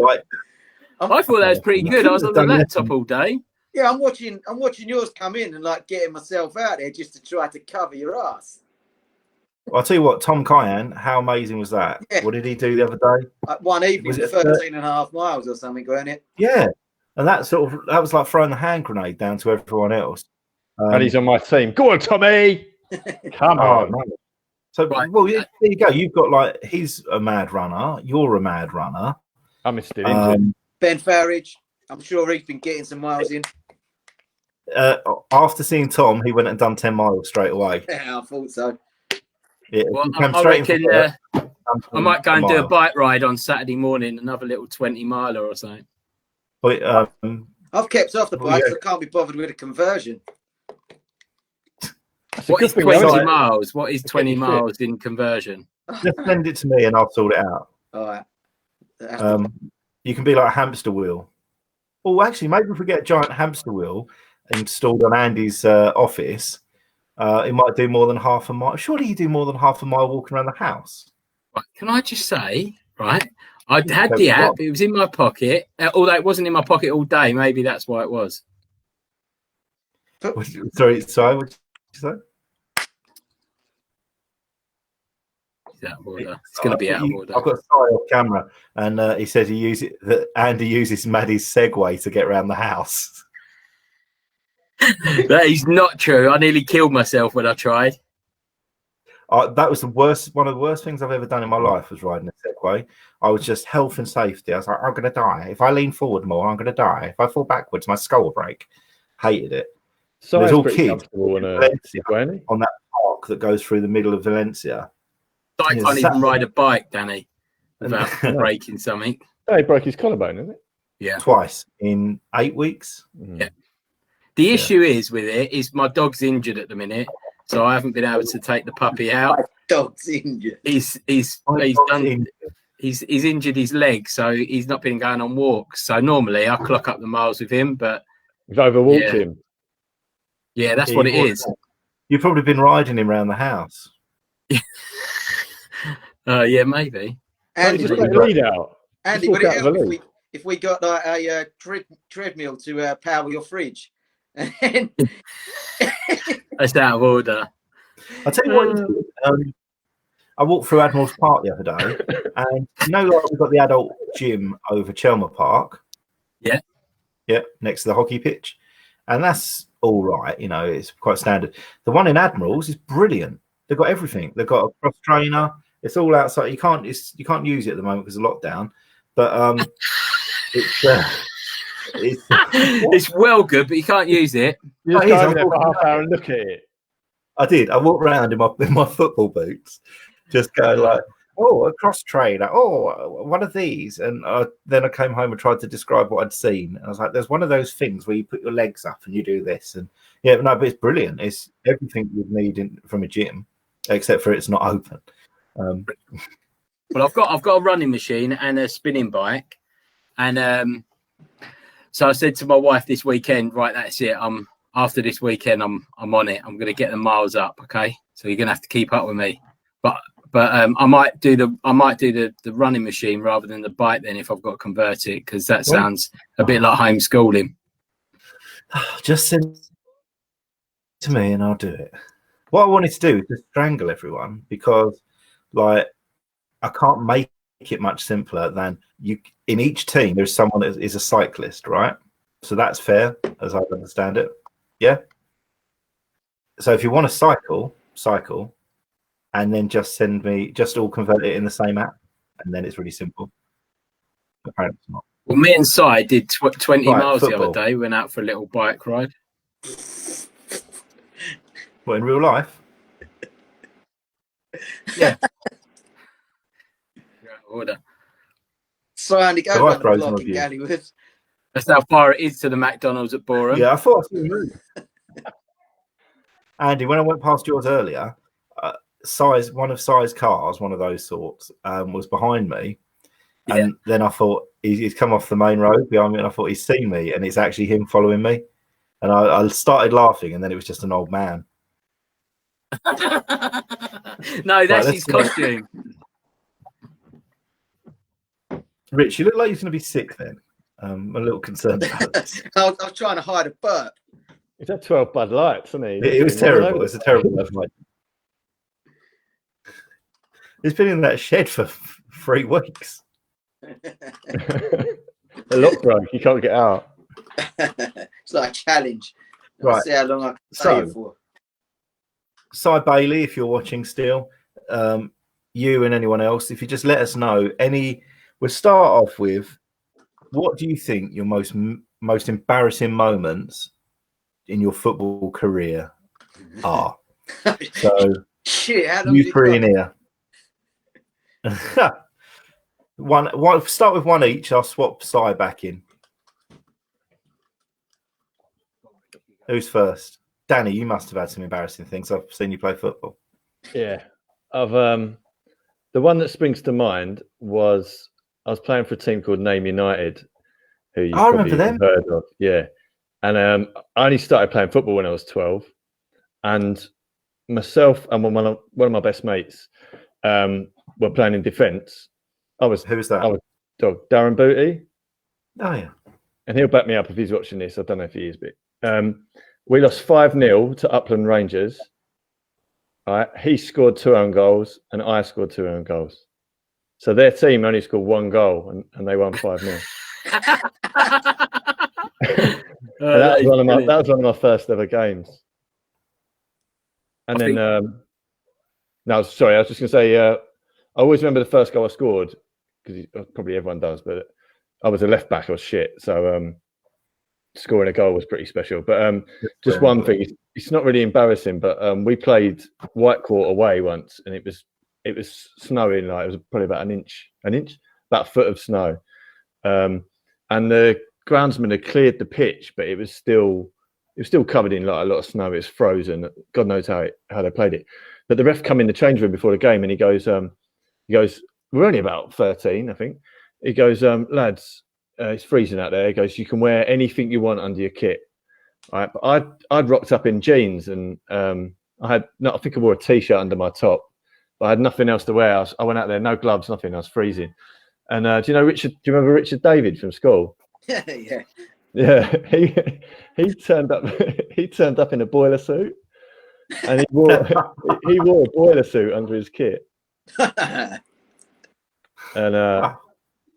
I thought that was pretty good. I was on the laptop all day. Yeah, I'm watching yours come in and getting myself out there just to try to cover your ass. I'll tell you what, Tom Kyan, how amazing was that? Yeah. What did he do the other day? One evening, 13.5 miles or something, wasn't it? Yeah, and that was like throwing the hand grenade down to everyone else. And he's on my team. Go on, Tommy. Come on. Man. So, well, there you go. You've got he's a mad runner. You're a mad runner. I'm still injured. Ben Farage, I'm sure he's been getting some miles in. After seeing Tom, he went and done 10 miles straight away. Yeah, I thought so. Yeah, well, I reckon I might go and do a bike ride on Saturday morning, another little 20 miler or something. Wait, I've kept off the bike, so I can't be bothered with a conversion. What is 20 miles? What is 20 miles in conversion? Just send it to me and I'll sort it out. All right. You can be like a hamster wheel. Oh, actually, maybe if we get a giant hamster wheel installed on Andy's office, it might do more than half a mile. Surely you do more than half a mile walking around the house. Right, can I just say, right? I had the app. It was in my pocket. Although it wasn't in my pocket all day. Maybe that's why it was. Sorry, what did you say? Out of order. It's going to be out of order. I've got Sai off camera, and he says that Andy uses Maddie's Segway to get around the house. That is not true. I nearly killed myself when I tried. That was one of the worst things I've ever done in my life was riding a Segway. I was just health and safety. I was like, I'm going to die. If I lean forward more, I'm going to die. If I fall backwards, my skull will break. Hated it. So there's all kids on that park that goes through the middle of Valencia. I can't even ride a bike, Danny, without breaking something. Oh, he broke his collarbone, isn't it? Yeah. Twice in 8 weeks. Yeah. The issue is with it is my dog's injured at the minute, so I haven't been able to take the puppy out. My dog's injured. He's injured his leg, so he's not been going on walks. So normally I clock up the miles with him, but you've overwalked him. Yeah, that's what it is. You've probably been riding him around the house. Yeah, maybe. Andy, Just would take it, the lead out. Andy, Just would walk it out of help the lead. if we got like a treadmill to power your fridge? And then That's out of order. I'll tell you what. It's good. I walked through Admiral's Park the other day, and you know, like we've got the adult gym over Chelmer Park. Yeah. Yeah, next to the hockey pitch, and that's all right. You know, it's quite standard. The one in Admiral's is brilliant. They've got everything. They've got a cross trainer. It's all outside. You can't use it at the moment because of lockdown. But it's well good, but you can't use it. You just Oh, it go is. over there for half hour and look at it. I did. I walked around in my football boots, just going like, "Oh, a cross trainer. Oh, one of these." And then I came home and tried to describe what I'd seen. I was like, "There's one of those things where you put your legs up and you do this." And yeah, no, but it's brilliant. It's everything you'd need from a gym, except for it's not open. Well, I've got a running machine and a spinning bike, and so I said to my wife this weekend, right, that's it. After this weekend, I'm on it. I'm going to get the miles up. Okay, so you're going to have to keep up with me. But I might do the running machine rather than the bike then if I've got to convert it, because that sounds a bit like homeschooling. Just send it to me and I'll do it. What I wanted to do is just strangle everyone, because like I can't make it much simpler than you. In each team, there's someone that is a cyclist, right? So that's fair, as I understand it. Yeah. So if you want to cycle, and then just send me, just all convert it in the same app, and then it's really simple. Apparently it's not. Well, me and Si did 20 miles football. the other day. Went out for a little bike ride. What, in real life? Yeah. Order. so Andy, go around the block in Gallywood. That's how far it is to the McDonald's at Boreham. Yeah, I thought I saw you. Andy, when I went past yours earlier, one of Si's cars, one of those sorts, was behind me. And then I thought he's come off the main road behind me, and I thought he's seen me, and it's actually him following me. And I started laughing, and then it was just an old man. No, that's his costume. Rich, you look like you're going to be sick then. I'm a little concerned about this. I was trying to hide a burp. He's had 12 Bud Lights, hasn't he? It was terrible. It was a terrible night. He's been in that shed for 3 weeks. The lock broke. You can't get out. It's like a challenge. Right. See how long I can stay here for. Si Bailey, if you're watching still, you and anyone else, if you just let us know we'll start off with, what do you think your most embarrassing moments in your football career are? So shit, how long you three in here. One. Start with one each. I'll swap Si back in. Who's first? Danny, you must have had some embarrassing things. I've seen you play football. Yeah, the one that springs to mind was I was playing for a team called Name United, who you probably heard of. Yeah, and I only started playing football when I was 12, and myself and one of my best mates were playing in defence. Who was that? I was Darren Booty. Oh yeah, and he'll back me up if he's watching this. I don't know if he is, but we lost 5-0 to Upland Rangers. All right, he scored 2 own goals, and I scored 2 own goals. So their team only scored 1 goal, and they won 5-0. That was one of my first ever games. And I was just going to say, I always remember the first goal I scored, because probably everyone does, but I was a left back. I was shit, so scoring a goal was pretty special. But just one thing, it's not really embarrassing, but we played Whitecourt away once, and it was snowing, like it was probably about an inch, about a foot of snow, and the groundsman had cleared the pitch, but it was still covered in like a lot of snow. It was frozen. God knows how they played it. But the ref come in the change room before the game, and he goes, we're only about 13, I think. He goes, lads, it's freezing out there. He goes, you can wear anything you want under your kit. All right, but I'd rocked up in jeans, and I think I wore a t-shirt under my top, I had nothing else to wear. I went out there, no gloves, nothing. I was freezing. And do you know Richard? Do you remember Richard David from school? Yeah. Yeah, he turned up. He turned up in a boiler suit, and he wore a boiler suit under his kit. And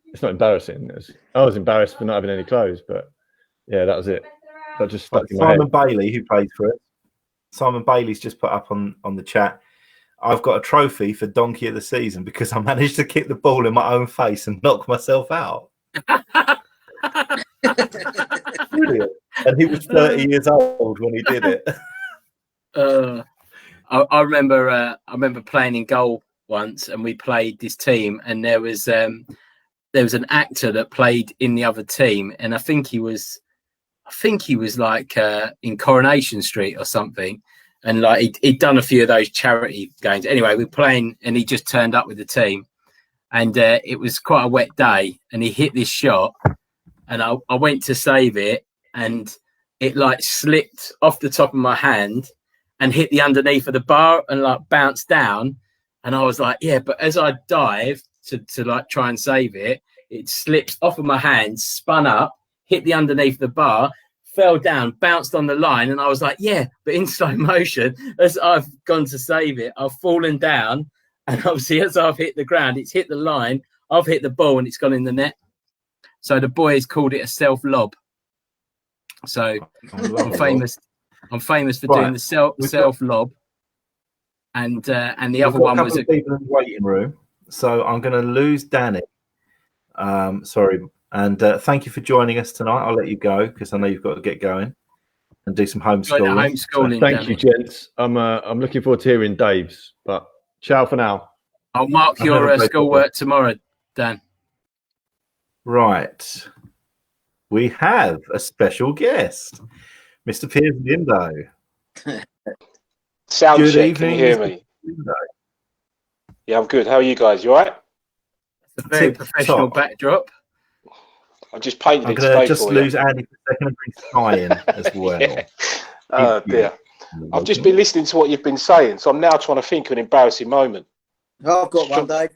it's not embarrassing. I was embarrassed for not having any clothes, but yeah, that was it. That just stuck in my head. Simon Bailey, who plays for it. Simon Bailey's just put up on the chat. I've got a trophy for Donkey of the Season because I managed to kick the ball in my own face and knock myself out. Brilliant. And he was 30 years old when he did it. I remember playing in goal once, and we played this team, and there was an actor that played in the other team, and I think he was like in Coronation Street or something, and like he'd done a few of those charity games. Anyway, we were playing, and he just turned up with the team, and it was quite a wet day, and he hit this shot, and I went to save it, and it like slipped off the top of my hand and hit the underneath of the bar and like bounced down, and I was like, yeah, but as I dived to like try and save it, it slipped off of my hand, spun up, hit the underneath the bar, fell down, bounced on the line, and I was like, yeah, but in slow motion, as I've gone to save it, I've fallen down, and obviously as I've hit the ground, it's hit the line, I've hit the ball, and it's gone in the net. So the boys called it a self-lob. So I'm famous for doing the self-lob, and the other one was people in the waiting room. So I'm going to lose Danny. Sorry. And thank you for joining us tonight. I'll let you go because I know you've got to get going and do some homeschooling. So thank you, gents. I'm looking forward to hearing Dave's. But ciao for now. I'll mark your schoolwork tomorrow, Dan. Right. We have a special guest, Mr. Piers Lindo. Sound Good check. evening, Can you hear Mr. me? Yeah, I'm good. How are you guys? You all right? It's a very professional backdrop. I'm just painting I'm it going to just for lose you. Andy for a second and bring Sky in as well. Yeah. Oh, dear. I've just been listening to what you've been saying, so I'm now trying to think of an embarrassing moment. I've got one, Dave.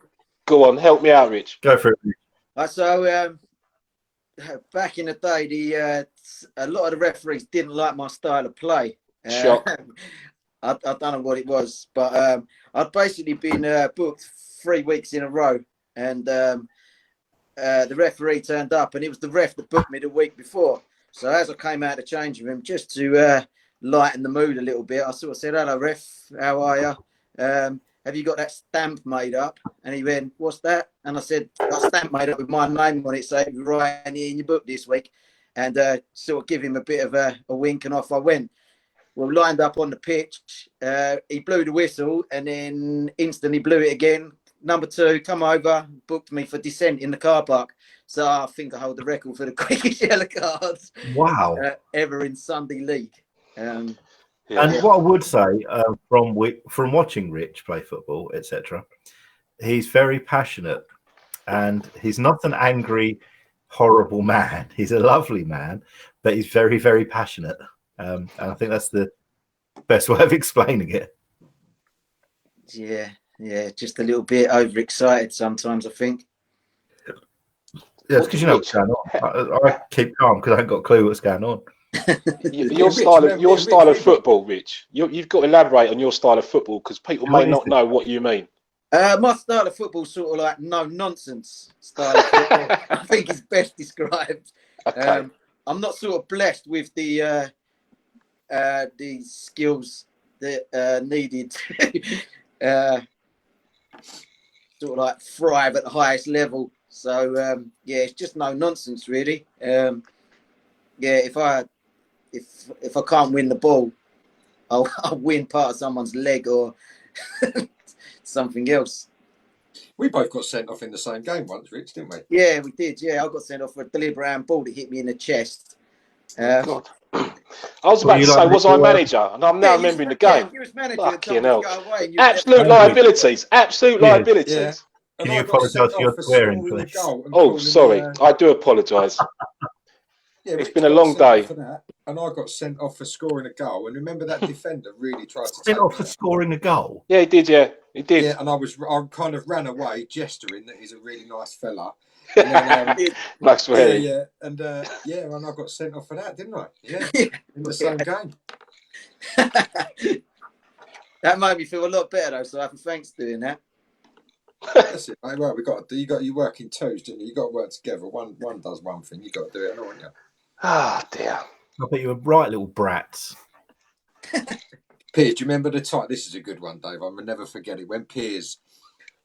Go on, help me out, Rich. Go for it. So back in the day, a lot of the referees didn't like my style of play. Shock. I don't know what it was, but I'd basically been booked 3 weeks in a row, and the referee turned up, and it was the ref that booked me the week before. So as I came out of the changing room, just to lighten the mood a little bit, I sort of said, "Hello, ref, how are you? Have you got that stamp made up?" And he went, "What's that?" And I said, "That stamp made up with my name on it, saying you're right in your book this week." And sort of give him a bit of a wink, and off I went. Well, lined up on the pitch, he blew the whistle, and then instantly blew it again. Number 2, come over, booked me for dissent in the car park. So I think I hold the record for the quickest yellow cards ever in Sunday League. And what I would say from watching Rich play football, etc., he's very passionate, and he's not an angry, horrible man. He's a lovely man, but he's very, very passionate. And I think that's the best way of explaining it. Yeah, just a little bit overexcited sometimes, I think. Yeah, it's because you know what's going on. I keep calm because I haven't got a clue what's going on. Your style of football, Rich. You've got to elaborate on your style of football because people may not know what you mean. My style of football is sort of like no nonsense style of football. I think it's best described. Okay. I'm not sort of blessed with the skills that needed sort of like thrive at the highest level. So it's just no nonsense really. If I can't win the ball, I'll win part of someone's leg or something else. We both got sent off in the same game once, Rich, didn't we? Yeah, we did. Yeah, I got sent off for a deliberate handball that hit me in the chest. God. I was about to say, was I manager? And I'm now remembering the game. Yeah, you was manager. Fucking hell. Absolute liabilities. Absolute liabilities. Yeah. Can you apologise for your swearing, please? Oh, sorry. I do apologise. It's been a long day. And I got sent off for scoring a goal. And remember that defender really tried to sent off for scoring a goal? Yeah, he did, yeah. He did. Yeah, and I kind of ran away, gesturing that he's a really nice fella. And then, Max Wery. yeah, and and I got sent off for that, didn't I? Yeah, in the same game. That made me feel a lot better though. So I thanks for doing that. That's it, mate. Well, you work in twos, didn't you? You got to work together. One does one thing, you got to do it, haven't you? Oh dear. I bet you were right, little brats. Piers, do you remember the time? This is a good one, Dave. I'll never forget it. When Piers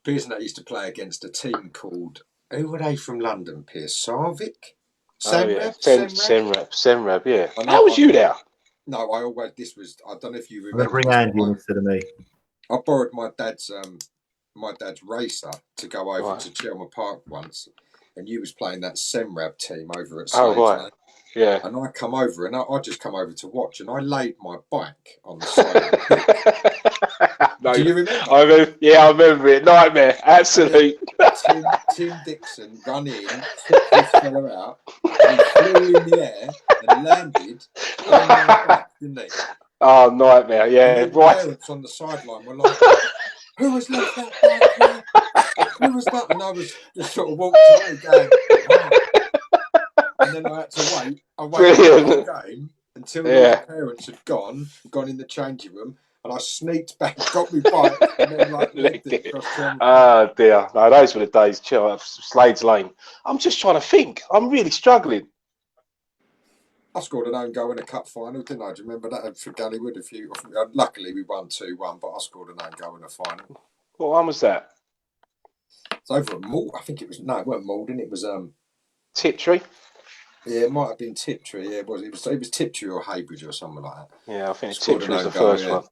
and I used to play against a team called, who were they from London, Piers? Sarvik? Semrep, yeah. How was you there? No, I don't know if you I'm going remember. to bring Andy instead of me. I borrowed my dad's racer to go over to Chelmer Park once, and you was playing that Semrab team over at Slade's. Oh, right. Yeah. And I come over, and I just come over to watch, and I laid my bike on the side of the pitch. No, do you remember? I remember it. Nightmare. Absolute. Tim Dixon run in, took this fella out, and he flew in the air and landed on my back, didn't he? Oh, nightmare. Yeah, and right. Parents on the sideline were like, who has left that bike here? Who was that? And I was just sort of walked away going, wow. And then I had to wait. I waited the whole game until the parents had gone in the changing room, and I sneaked back, got my bike, and then left it across the Oh dear. No, those were the days. Chill, Slade's Lane. I'm just trying to think. I'm really struggling. I scored an own goal in a cup final, didn't I? Do you remember that for Gallywood? Luckily we won 2-1, but I scored an own goal in a final. What one was that? It's over at Malden. I think it was. No, it weren't Malden. It was Tiptree. Yeah, it might have been Tiptree. Yeah, it was Tiptree or Haybridge or something like that. Yeah, I think Tiptree was the first one.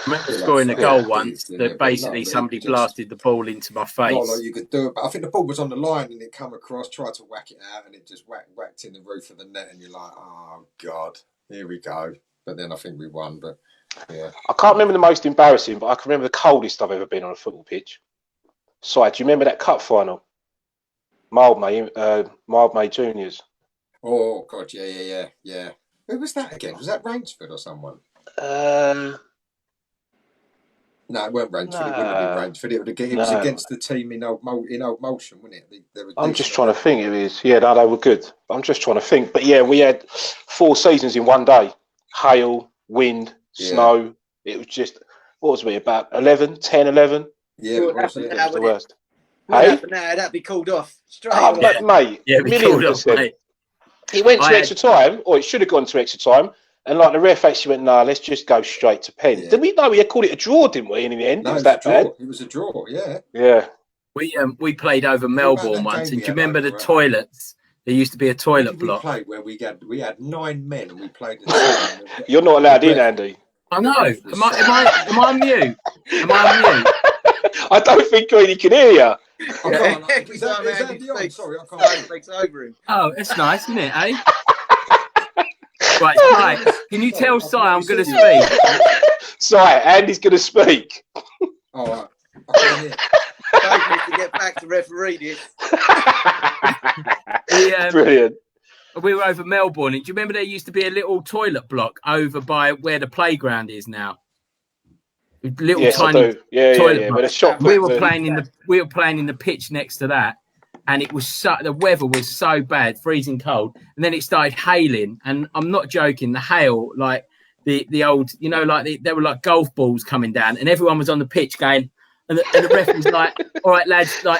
I remember scoring a goal once that basically somebody blasted the ball into my face. Not like you could do it, but I think the ball was on the line and it come across, tried to whack it out, and it just whacked in the roof of the net, and you're like, oh God, here we go. But then I think we won. But yeah, I can't remember the most embarrassing, but I can remember the coldest I've ever been on a football pitch. So, do you remember that cup final? Mildmay Juniors. Oh God, yeah. Who was that again? Was that Rainsford or someone? No, it weren't Rainsford. It wouldn't have been Rainsford. It was against the team in Old Moulton, wasn't it? I'm just trying to think. It is. Yeah, no, they were good. I'm just trying to think. But yeah, we had 4 seasons in one day. Hail, wind, snow. It was just, what was we, about 11? Yeah, it was the worst. Hey? That'd be called off straight away. Mate, $1,000,000%. It went to extra time, or it should have gone to extra time. And like the ref actually went, no, let's just go straight to pen. Didn't we know we had called it a draw, didn't we, in the end? No, it was that bad. It was a draw, yeah. Yeah. We played over Melbourne once, and do you remember the toilets? There used to be a toilet block. We played where we had 9 men, and we played. You're not allowed in, Andy. I know. Am I on mute? Am I on mute? I don't think he can hear you. Every time Andy speaks, sorry, I can't speak over him. Oh, it's nice, isn't it, eh? Right. Can you tell Si I'm going to speak? Si, Andy's going to speak. All right. I need to get back to referee this. Brilliant. We were over Melbourne. And do you remember there used to be a little toilet block over by where the playground is now? Little tiny toilet block. We were playing in the pitch next to that. And it was the weather was so bad, freezing cold, and then it started hailing. And I'm not joking, the hail, like the old, there were like golf balls coming down, and everyone was on the pitch going, and the ref was like, "All right, lads, right,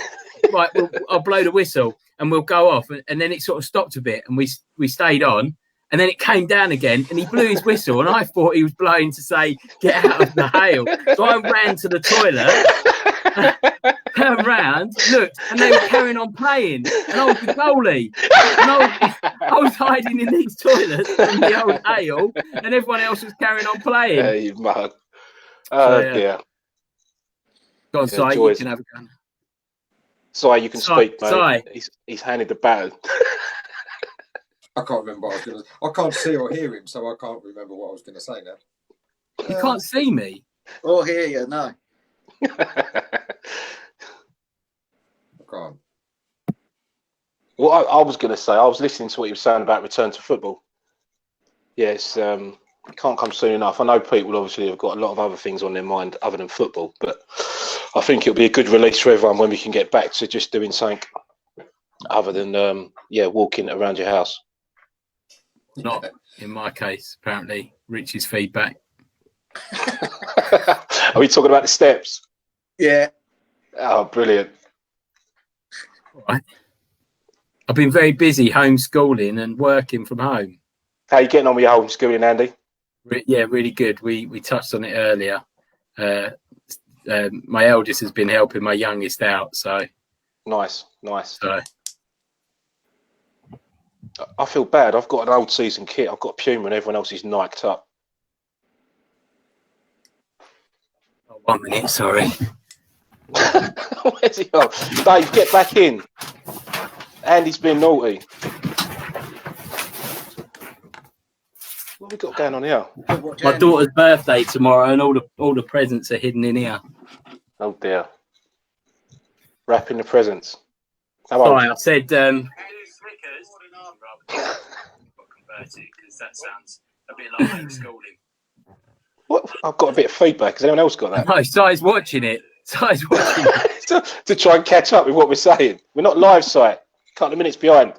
I'll blow the whistle and we'll go off." And then it sort of stopped a bit, and we stayed on, and then it came down again, and he blew his whistle, and I thought he was blowing to say, "Get out of the hail." So I ran to the toilet. Turned round, looked, and they were carrying on playing. And I was the goalie. And I was hiding in these toilets from the old hail, and everyone else was carrying on playing. Hey, you mug. Oh, dear. Go on, Si, you can have a gun. Si, you can speak, mate. He's handed the baton. I can't remember what I was going to say. I can't see or hear him, so I can't remember what I was going to say now. You can't see me? Or hear you, no. Gone. Well, I was going to say, I was listening to what you were saying about return to football. Yes, can't come soon enough. I know people obviously have got a lot of other things on their mind other than football, but I think it'll be a good release for everyone when we can get back to just doing something other than walking around your house. Not in my case, apparently. Rich's feedback. Are we talking about the steps? Yeah. Oh, brilliant. All right. I've been very busy homeschooling and working from home. How are you getting on with your homeschooling, Andy? Yeah, really good. We touched on it earlier. My eldest has been helping my youngest out, so Nice. so I feel bad. I've got an old season kit. I've got Puma and everyone else is niked up. 1 minute, sorry. Where's he gone? Dave, get back in. Andy's been naughty. What have we got going on here? My daughter's birthday tomorrow, and all the presents are hidden in here. Oh dear. Wrapping the presents. How old? Sorry, I said because that sounds a bit like homeschooling. What? I've got a bit of feedback. Has anyone else got that? No, Si's watching it. to try and catch up with what we're saying. We're not live site. A couple of minutes behind.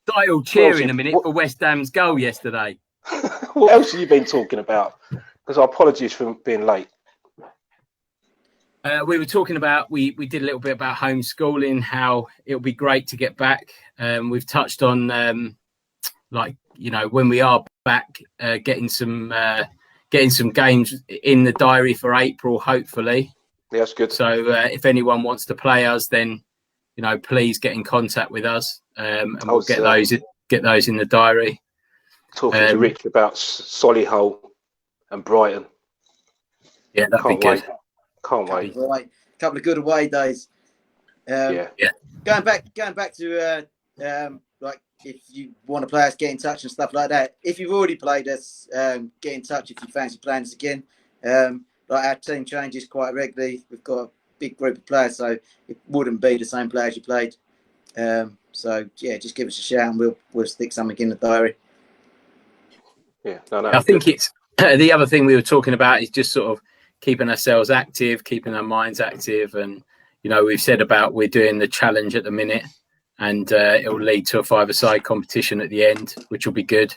Si will cheer in a minute for West Ham's goal yesterday. What else have you been talking about? Because our apologies for being late. We were talking about, we did a little bit about homeschooling, how it'll be great to get back. We've touched on, when we are back, getting some games in the diary for April, hopefully. Yeah, that's good. So if anyone wants to play us, then, please get in contact with us and we'll get those in the diary. Talking to Rich about Solihull and Brighton. Yeah, that'd be good. Can't wait. Right, couple of good away days. Yeah. Going back to like if you want to play us, get in touch and stuff like that. If you've already played us, get in touch if you fancy playing us again. Like our team changes quite regularly. We've got a big group of players, so it wouldn't be the same players you played. So yeah, just give us a shout and we'll stick something in the diary. Yeah, no. I think it's the other thing we were talking about is just sort of keeping ourselves active, keeping our minds active, and we've said about we're doing the challenge at the minute, and it will lead to a five-a-side competition at the end, which will be good.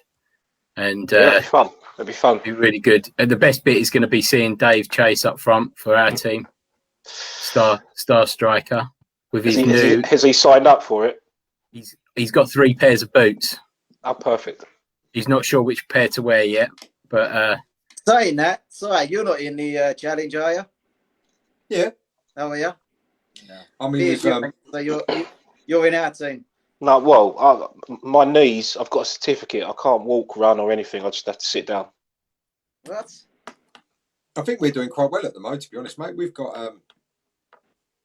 And it'll be fun. It'll be fun. Be really good. And the best bit is going to be seeing Dave Chase up front for our team, star striker. With his has he signed up for it? He's got 3 pairs of boots. Oh, perfect. He's not sure which pair to wear yet, but saying that, you're not in the challenge, are you? Yeah. Oh, are you? No. I mean, so you're in our team. No, well, my knees. I've got a certificate. I can't walk, run, or anything. I just have to sit down. What? I think we're doing quite well at the moment, to be honest, mate. We've got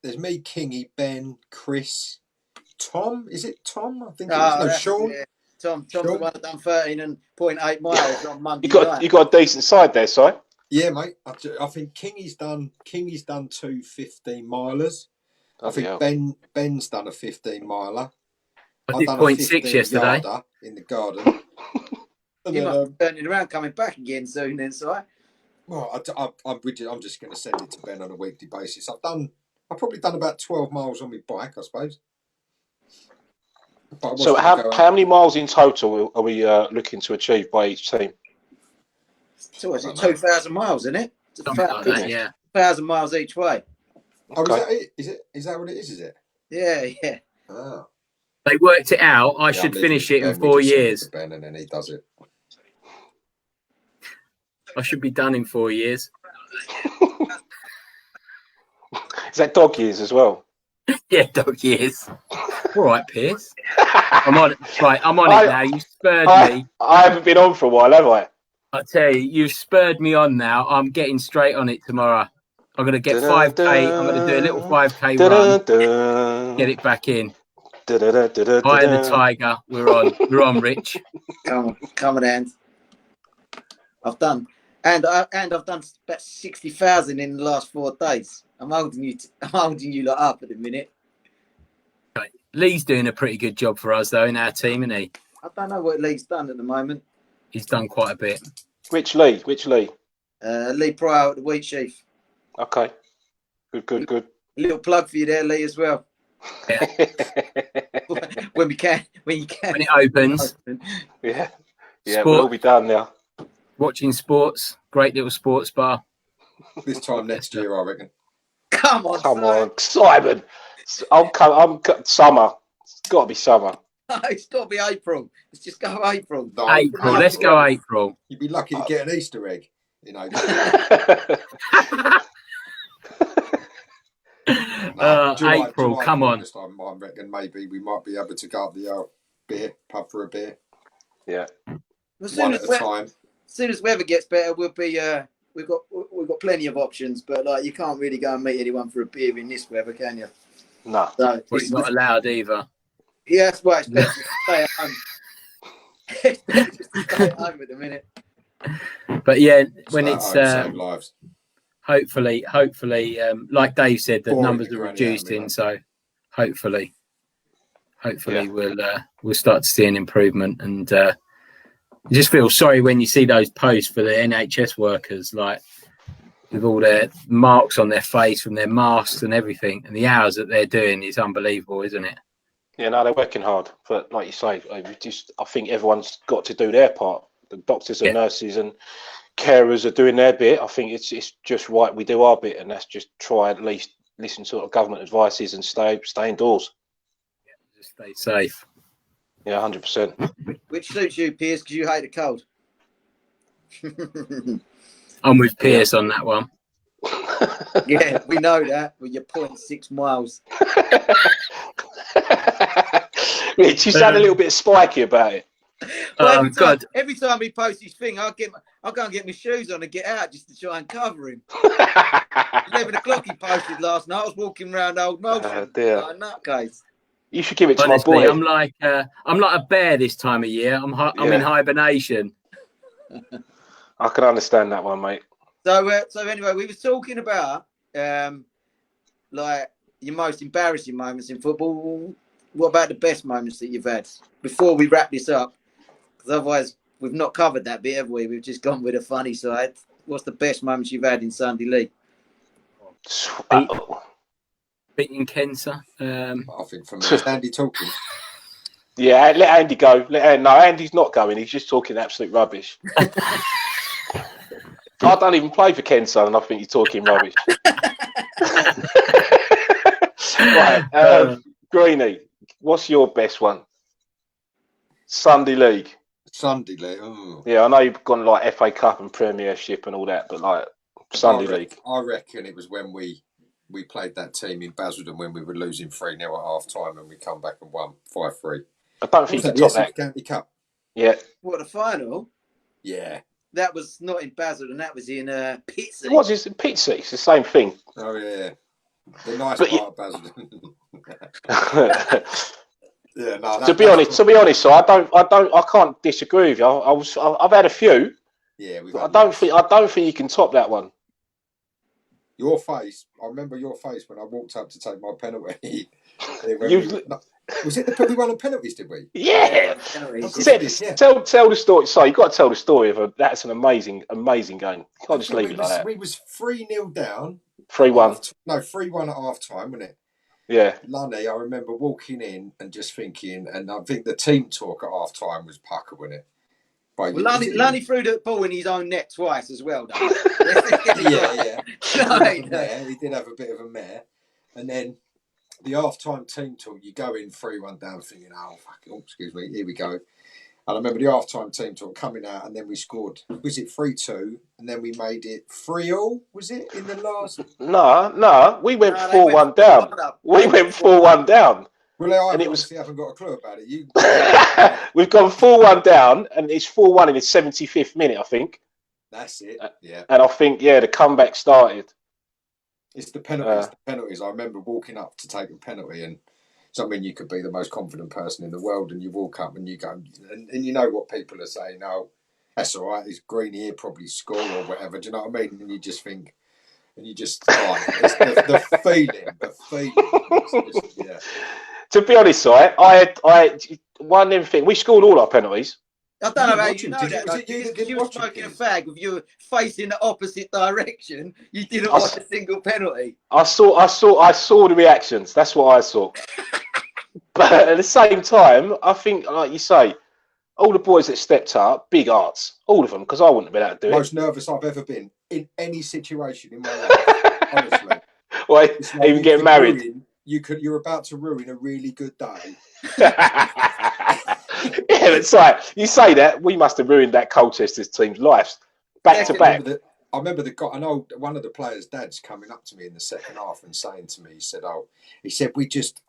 there's me, Kingy, Ben, Chris, Tom. Is it Tom? I think Sean. Yeah. Tom's the one that done 13.8 miles on Monday night. You got a decent side there, Si. Yeah, mate. I think Kingy's done 2 15-milers. I think Ben's done a 15-miler. I did 0.6 yesterday in the garden. And you must be turning around, coming back again soon, then, Si. Well, I'm just going to send it to Ben on a weekly basis. I've probably done about 12 miles on my bike, I suppose. So how many miles in total are we looking to achieve by each team? So is it 2,000 miles, isn't it? Something like that, yeah. 1,000 miles each way. Okay. Is that what it is? Is it? Yeah. Oh. They worked it out. I should finish it in 4 years. Ben, and then he does it. I should be done in 4 years. Is that dog years as well? Yeah, dog years. All right, Pierce. I'm on it. Right, I'm on it now. You spurred me. I haven't been on for a while, have I? I tell you, you've spurred me on now. I'm getting straight on it tomorrow. I'm going to get 5K. I'm going to do a little 5K run. Get it back in. Eye of the tiger. We're on. We're on, Rich. Come on, and I've done about 60,000 in the last 4 days. I'm holding you lot up at the minute. Right. Lee's doing a pretty good job for us though in our team, isn't he? I don't know what Lee's done at the moment. He's done quite a bit. Which Lee? Which Lee? Lee Pryor at the Wheat Sheaf. Okay. Good. A little plug for you there, Lee, as well. Yeah. when you can. When it opens. Yeah, Sport, we'll all be done now. Watching sports, great little sports bar. This time next year, I reckon. Come on, Simon. I'm summer. It's got to be summer. It's got to be April. Let's just go April. No, April. Let's go April. You'd be lucky to get an Easter egg. You know. April, come on. I reckon maybe we might be able to go up the pub for a beer. Yeah. One at a time. As soon as weather gets better, we'll be. We've got plenty of options, but like you can't really go and meet anyone for a beer in this weather, can you? No. So it's not allowed either. Yeah, that's why it's better to stay at home. It's better just to stay at home at the minute. But yeah, when it's save lives. hopefully, like Dave said, the numbers are reducing. So hopefully we'll start to see an improvement. And you just feel sorry when you see those posts for the NHS workers, like with all their marks on their face from their masks and everything, and the hours that they're doing is unbelievable, isn't it? Yeah, no, they're working hard. But like you say, I think everyone's got to do their part. The doctors and nurses and carers are doing their bit. I think it's just right we do our bit, and that's just try at least listen to what government advices and stay indoors. Yeah, just stay safe. Yeah, 100%. Which suits you, Piers, because you hate the cold. I'm with Pierce on that one. Yeah, we know that with your 0.6 miles. Rich, you sound a little bit spiky about it. Well, every time he posts his thing, I'll go and get my shoes on and get out just to try and cover him. 11 o'clock he posted last night. I was walking around Old Moulton. Oh, dear. Like a nutcase. You should give it to Honestly, my boy. I'm like a bear this time of year. I'm in hibernation. I can understand that one, mate. So anyway, we were talking about like your most embarrassing moments in football. What about the best moments that you've had before we wrap this up? Because otherwise, we've not covered that bit, have we? We've just gone with the funny side. What's the best moments you've had in Sunday League? Beating Kensa. I think for me, it's Andy talking. Yeah, let Andy go. No, Andy's not going. He's just talking absolute rubbish. I don't even play for Kensa, and I think you're talking rubbish. Right, Greenie, what's your best one? Sunday League. Sunday League. Oh. Yeah, I know you've gone like FA Cup and Premiership and all that, but like Sunday League. I reckon it was when we played that team in Basildon when we were losing 3-0 at half time and we come back and won 5-3. I don't think you can top that. County Cup. Yeah. What, the final? Yeah. That was not in Basildon, that was in Pitsea. It was, it's in Pitsea, it's the same thing. Oh, yeah. The nice part of Basildon. Yeah, no. To be honest, so I can't disagree with you. I've had a few. Yeah, I don't think you can top that one. Your face, I remember your face when I walked up to take my penalty. Was it we won on penalties, did we? Yeah. Yeah. Tell the story. Sorry, you've got to tell the story of that's an amazing game. You can't just leave it like that. We was 3-0 down. 3-1. No, 3-1 at half time, wasn't it? Yeah. Lunny, I remember walking in and just thinking, and I think the team talk at half time was pucker, wasn't it? Well, Lunny threw the ball in his own net twice as well, though. Yeah. He did have a bit of a mare. And then the half-time team talk, you go in 3-1 down thinking, excuse me, here we go. And I remember the half-time team talk coming out and then we scored, was it 3-2? And then we made it 3-3, was it, in the last? No, we went 4-1 down. We went 4-1 down. Well, I obviously haven't got a clue about it. We've gone 4-1 down, and it's 4-1 in the 75th minute, I think. That's it, yeah. And I think, the comeback started. It's the penalties. I remember walking up to take a penalty, and something you could be the most confident person in the world, and you walk up and you go, and you know what people are saying, oh, that's all right, this Greenie here probably score or whatever, do you know what I mean? And you just think, it's the feeling. It's just, yeah. To be honest, I one of them things. We scored all our penalties. I don't know how watch you him. know Did you- that. was Though, it you that because didn't you were watch him, smoking a Piers? fag with you facing the opposite direction. You didn't I watch a single penalty. I saw the reactions. That's what I saw. But at the same time, I think, like you say, all the boys that stepped up, big arts, all of them, because I wouldn't have been able to do Most nervous I've ever been in any situation in my life. Honestly, it. Well, it's like even you getting could married. You're about to ruin a really good day. Yeah, it's like you say that we must have ruined that Colchester's team's lives back to back. I remember the guy. I know one of the players' dads coming up to me in the second half and saying to me, he said, we just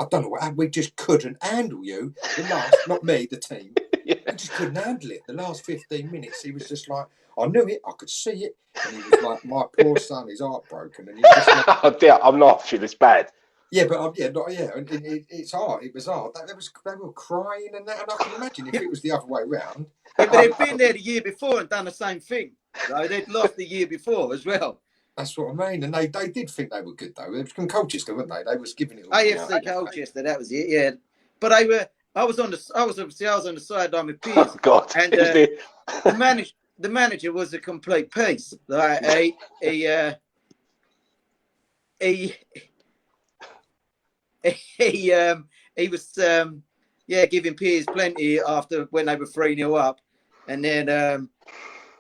couldn't handle you. The last, not me, the team. Yeah. We just couldn't handle it. The last 15 minutes, he was just like, I knew it, I could see it, and he was like, my poor son, his heart broken, and he was just like, Oh dear, I'm laughing. It's bad. yeah, but and it's hard. It was hard. They were crying and that, and I can imagine if it was the other way round. Yeah, but they'd been there the year before and done the same thing. So they'd lost the year before as well. That's what I mean. And they did think they were good, though. They were from Colchester, weren't they? They was giving it all. AFC Colchester, that was it, yeah. But I was on the sideline with Piers. Oh God. And the manager was a complete piece. Like he was giving Piers plenty after when they were 3-0 up, and then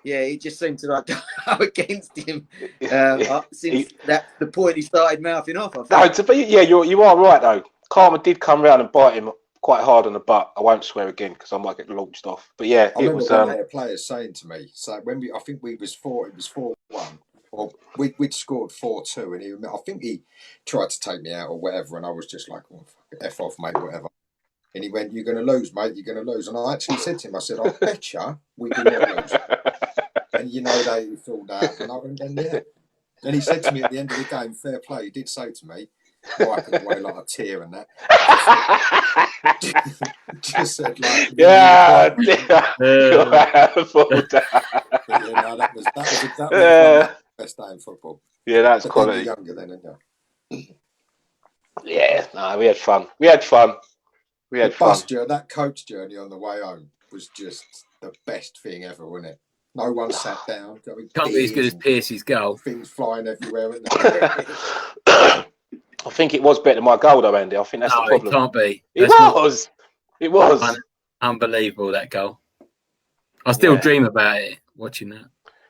he just seemed to like go against him since the point he started mouthing off. I think. You are right though. Karma did come round and bite him quite hard on the butt. I won't swear again because I might get launched off. But yeah, I remember one of their players saying to me, so when I think it was 4-1, or we'd scored 4-2, and I think he tried to take me out or whatever, and I was just like, oh, F off, mate, whatever. And he went, you're going to lose, mate, you're going to lose. And I actually said to him, I said, I bet you we do not lose. And they thought that. And he said to me at the end of the game, fair play, he did say to me, wiping away like a tear and that. Just said like, that was exactly the best day in football. Yeah, that's but quality. Then younger then, isn't you? Yeah, no, we had fun. That coach journey on the way home was just the best thing ever, wasn't it? No one sat down. Can't be as good as Pierce's goal. Things flying everywhere, isn't I think it was better than my goal, though, Andy. I think that's the problem. It can't be. It was. Unbelievable, that goal. I still dream about it, watching that.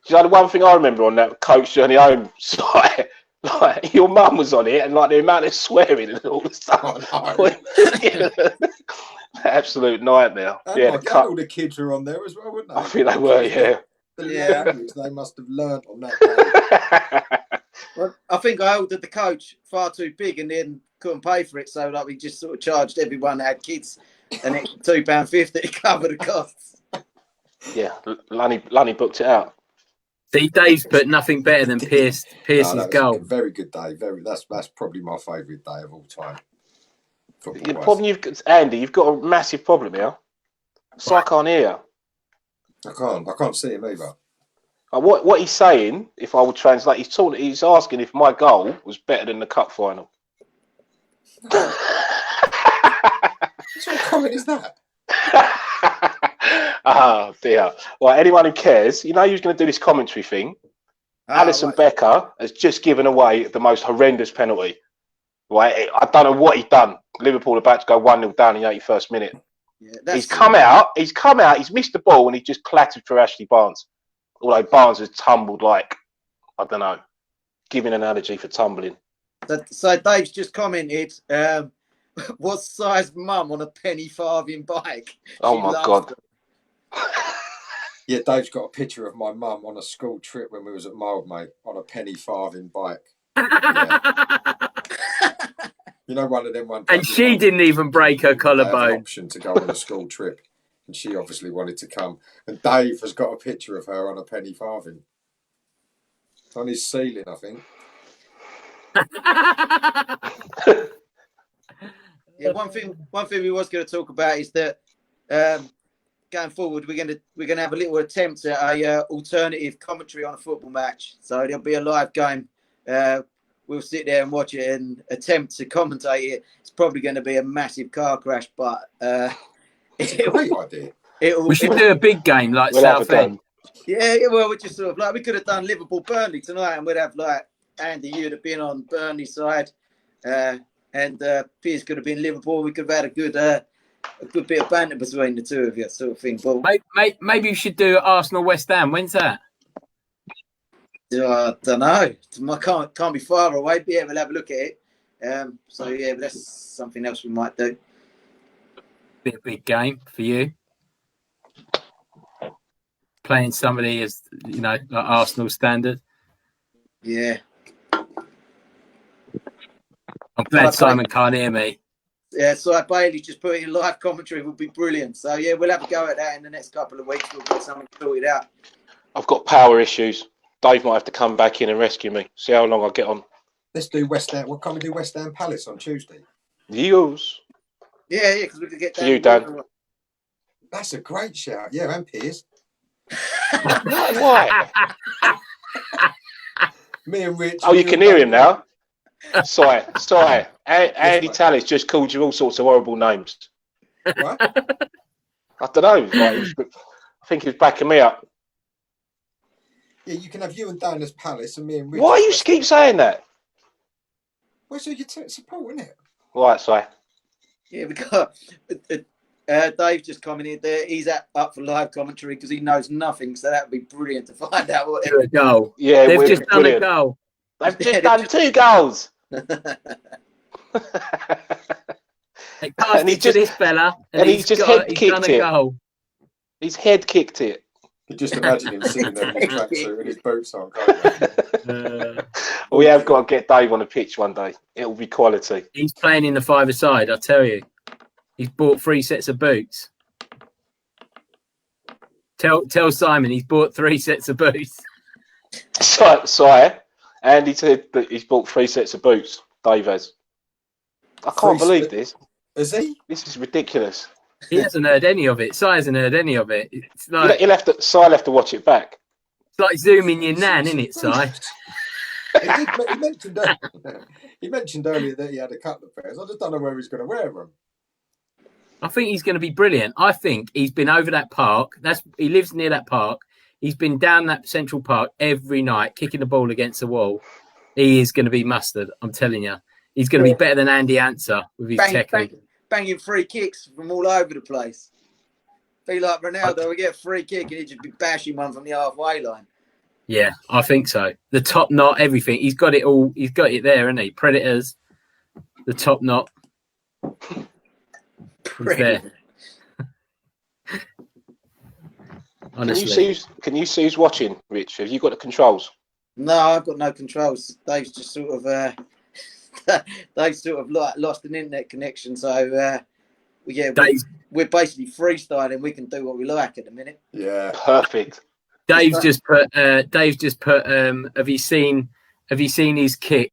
You know, the one thing I remember on that coach journey home site, like your mum was on it, and like the amount of swearing and all the stuff. Absolute nightmare. All the kids were on there as well, weren't they? I think they were, yeah. The language they must have learnt on that day. Well, I think I ordered the coach far too big and then couldn't pay for it, so like we just sort of charged everyone that had kids an extra £2.50 to cover the costs. Yeah, Lunny booked it out. See, Dave's put nothing better than Pierce's goal. A very good day. That's probably my favourite day of all time. The problem Andy, you've got a massive problem here. So I can't hear. I can't see him either. What he's saying, if I would translate, he's asking if my goal was better than the cup final. What sort of comment is that? Oh dear. Well, anyone who cares, who's going to do this commentary thing. Alison Becker has just given away the most horrendous penalty. Right? I don't know what he's done. Liverpool about to go 1-0 down in the 81st minute. Yeah, he's come out, he's missed the ball and he's just clattered through Ashley Barnes. Although Barnes has tumbled like, I don't know, giving an analogy for tumbling. So Dave's just commented, what size mum on a penny farthing bike? Oh my God. Yeah, Dave's got a picture of my mum on a school trip when we was at Mildmay on a penny farthing bike. Yeah. One of them ones. And she didn't even break her collarbone. An option to go on a school trip, and she obviously wanted to come. And Dave has got a picture of her on a penny farthing. It's on his ceiling, I think. Yeah, one thing we was going to talk about is that going forward we're going to have a little attempt at a alternative commentary on a football match. So there'll be a live game. We'll sit there and watch it and attempt to commentate it. It's probably going to be a massive car crash, but it's a great idea. We should do a big game like We'll have a Southend. Yeah, well, we're just sort of like, we could have done Liverpool-Burnley tonight, and we'd have like Andy, you'd have been on Burnley side, and Piers could have been Liverpool. We could have had a good bit of banter between the two of you, sort of thing. But maybe we should do Arsenal-West Ham. When's that? I don't know. Can't be far away. But yeah, we'll have a look at it. So yeah, but that's something else we might do. Be a big game for you. Playing somebody as like Arsenal standard. Yeah. I'm glad Simon can't hear me. Yeah, so Bailey just put in live commentary would be brilliant. So yeah, we'll have a go at that in the next couple of weeks. We'll get something sorted out. I've got power issues. Dave might have to come back in and rescue me. See how long I get on. Let's do West Ham. What can't we do West Ham Palace on Tuesday? Yours. Yeah, because we could get For you, Dan. That's a great shout. Yeah, and Piers. Why? Me and Rich. Oh, you can hear him now. Sorry. Andy Tallis just called you all sorts of horrible names. What? I don't know. I think he was backing me up. Yeah, you can have you and Dan as Palace and me and Rich. Why you keep saying that? Well, so you support, isn't it? Right, sorry. Yeah, we got Dave just commented there. He's up for live commentary because he knows nothing. So that would be brilliant to find out what. A goal. Yeah, they've just done a goal. They've just done 2 goals. They passed it to this fella, and he's just head kicked it. Goal. He's head kicked it. You just imagine him sitting there in his tracksuit and his boots on. Can't We have got to get Dave on the pitch one day. It'll be quality. He's playing in the 5-a-side, I tell you. He's bought 3 sets of boots. Tell Simon he's bought 3 sets of boots. Sorry. Andy said that he's bought 3 sets of boots. Dave has. I can't believe this. Is he? This is ridiculous. He hasn't heard any of it. Si hasn't heard any of it. It's like Si'll have to watch it back. It's like zooming your nan, isn't it, Si? He mentioned earlier that he had a couple of pairs. I just don't know where he's going to wear them. I think he's going to be brilliant. I think he's been over that park. He lives near that park. He's been down that Central Park every night, kicking the ball against the wall. He is going to be mustard. I'm telling you. He's going to be better than Andy Answer with his technique. Banging free kicks from all over the place. Be like Ronaldo, we get a free kick and he'd just be bashing one from the halfway line. Yeah, I think so. The top knot, everything. He's got it all. He's got it there, hasn't he? Predators, the top knot. He's there. Honestly. Can you see who's watching, Rich? Have you got the controls? No, I've got no controls. Dave's just sort of lost an internet connection, so we're basically freestyling. We can do what we like at the minute. Yeah, perfect. Dave's just put. Have you seen his kit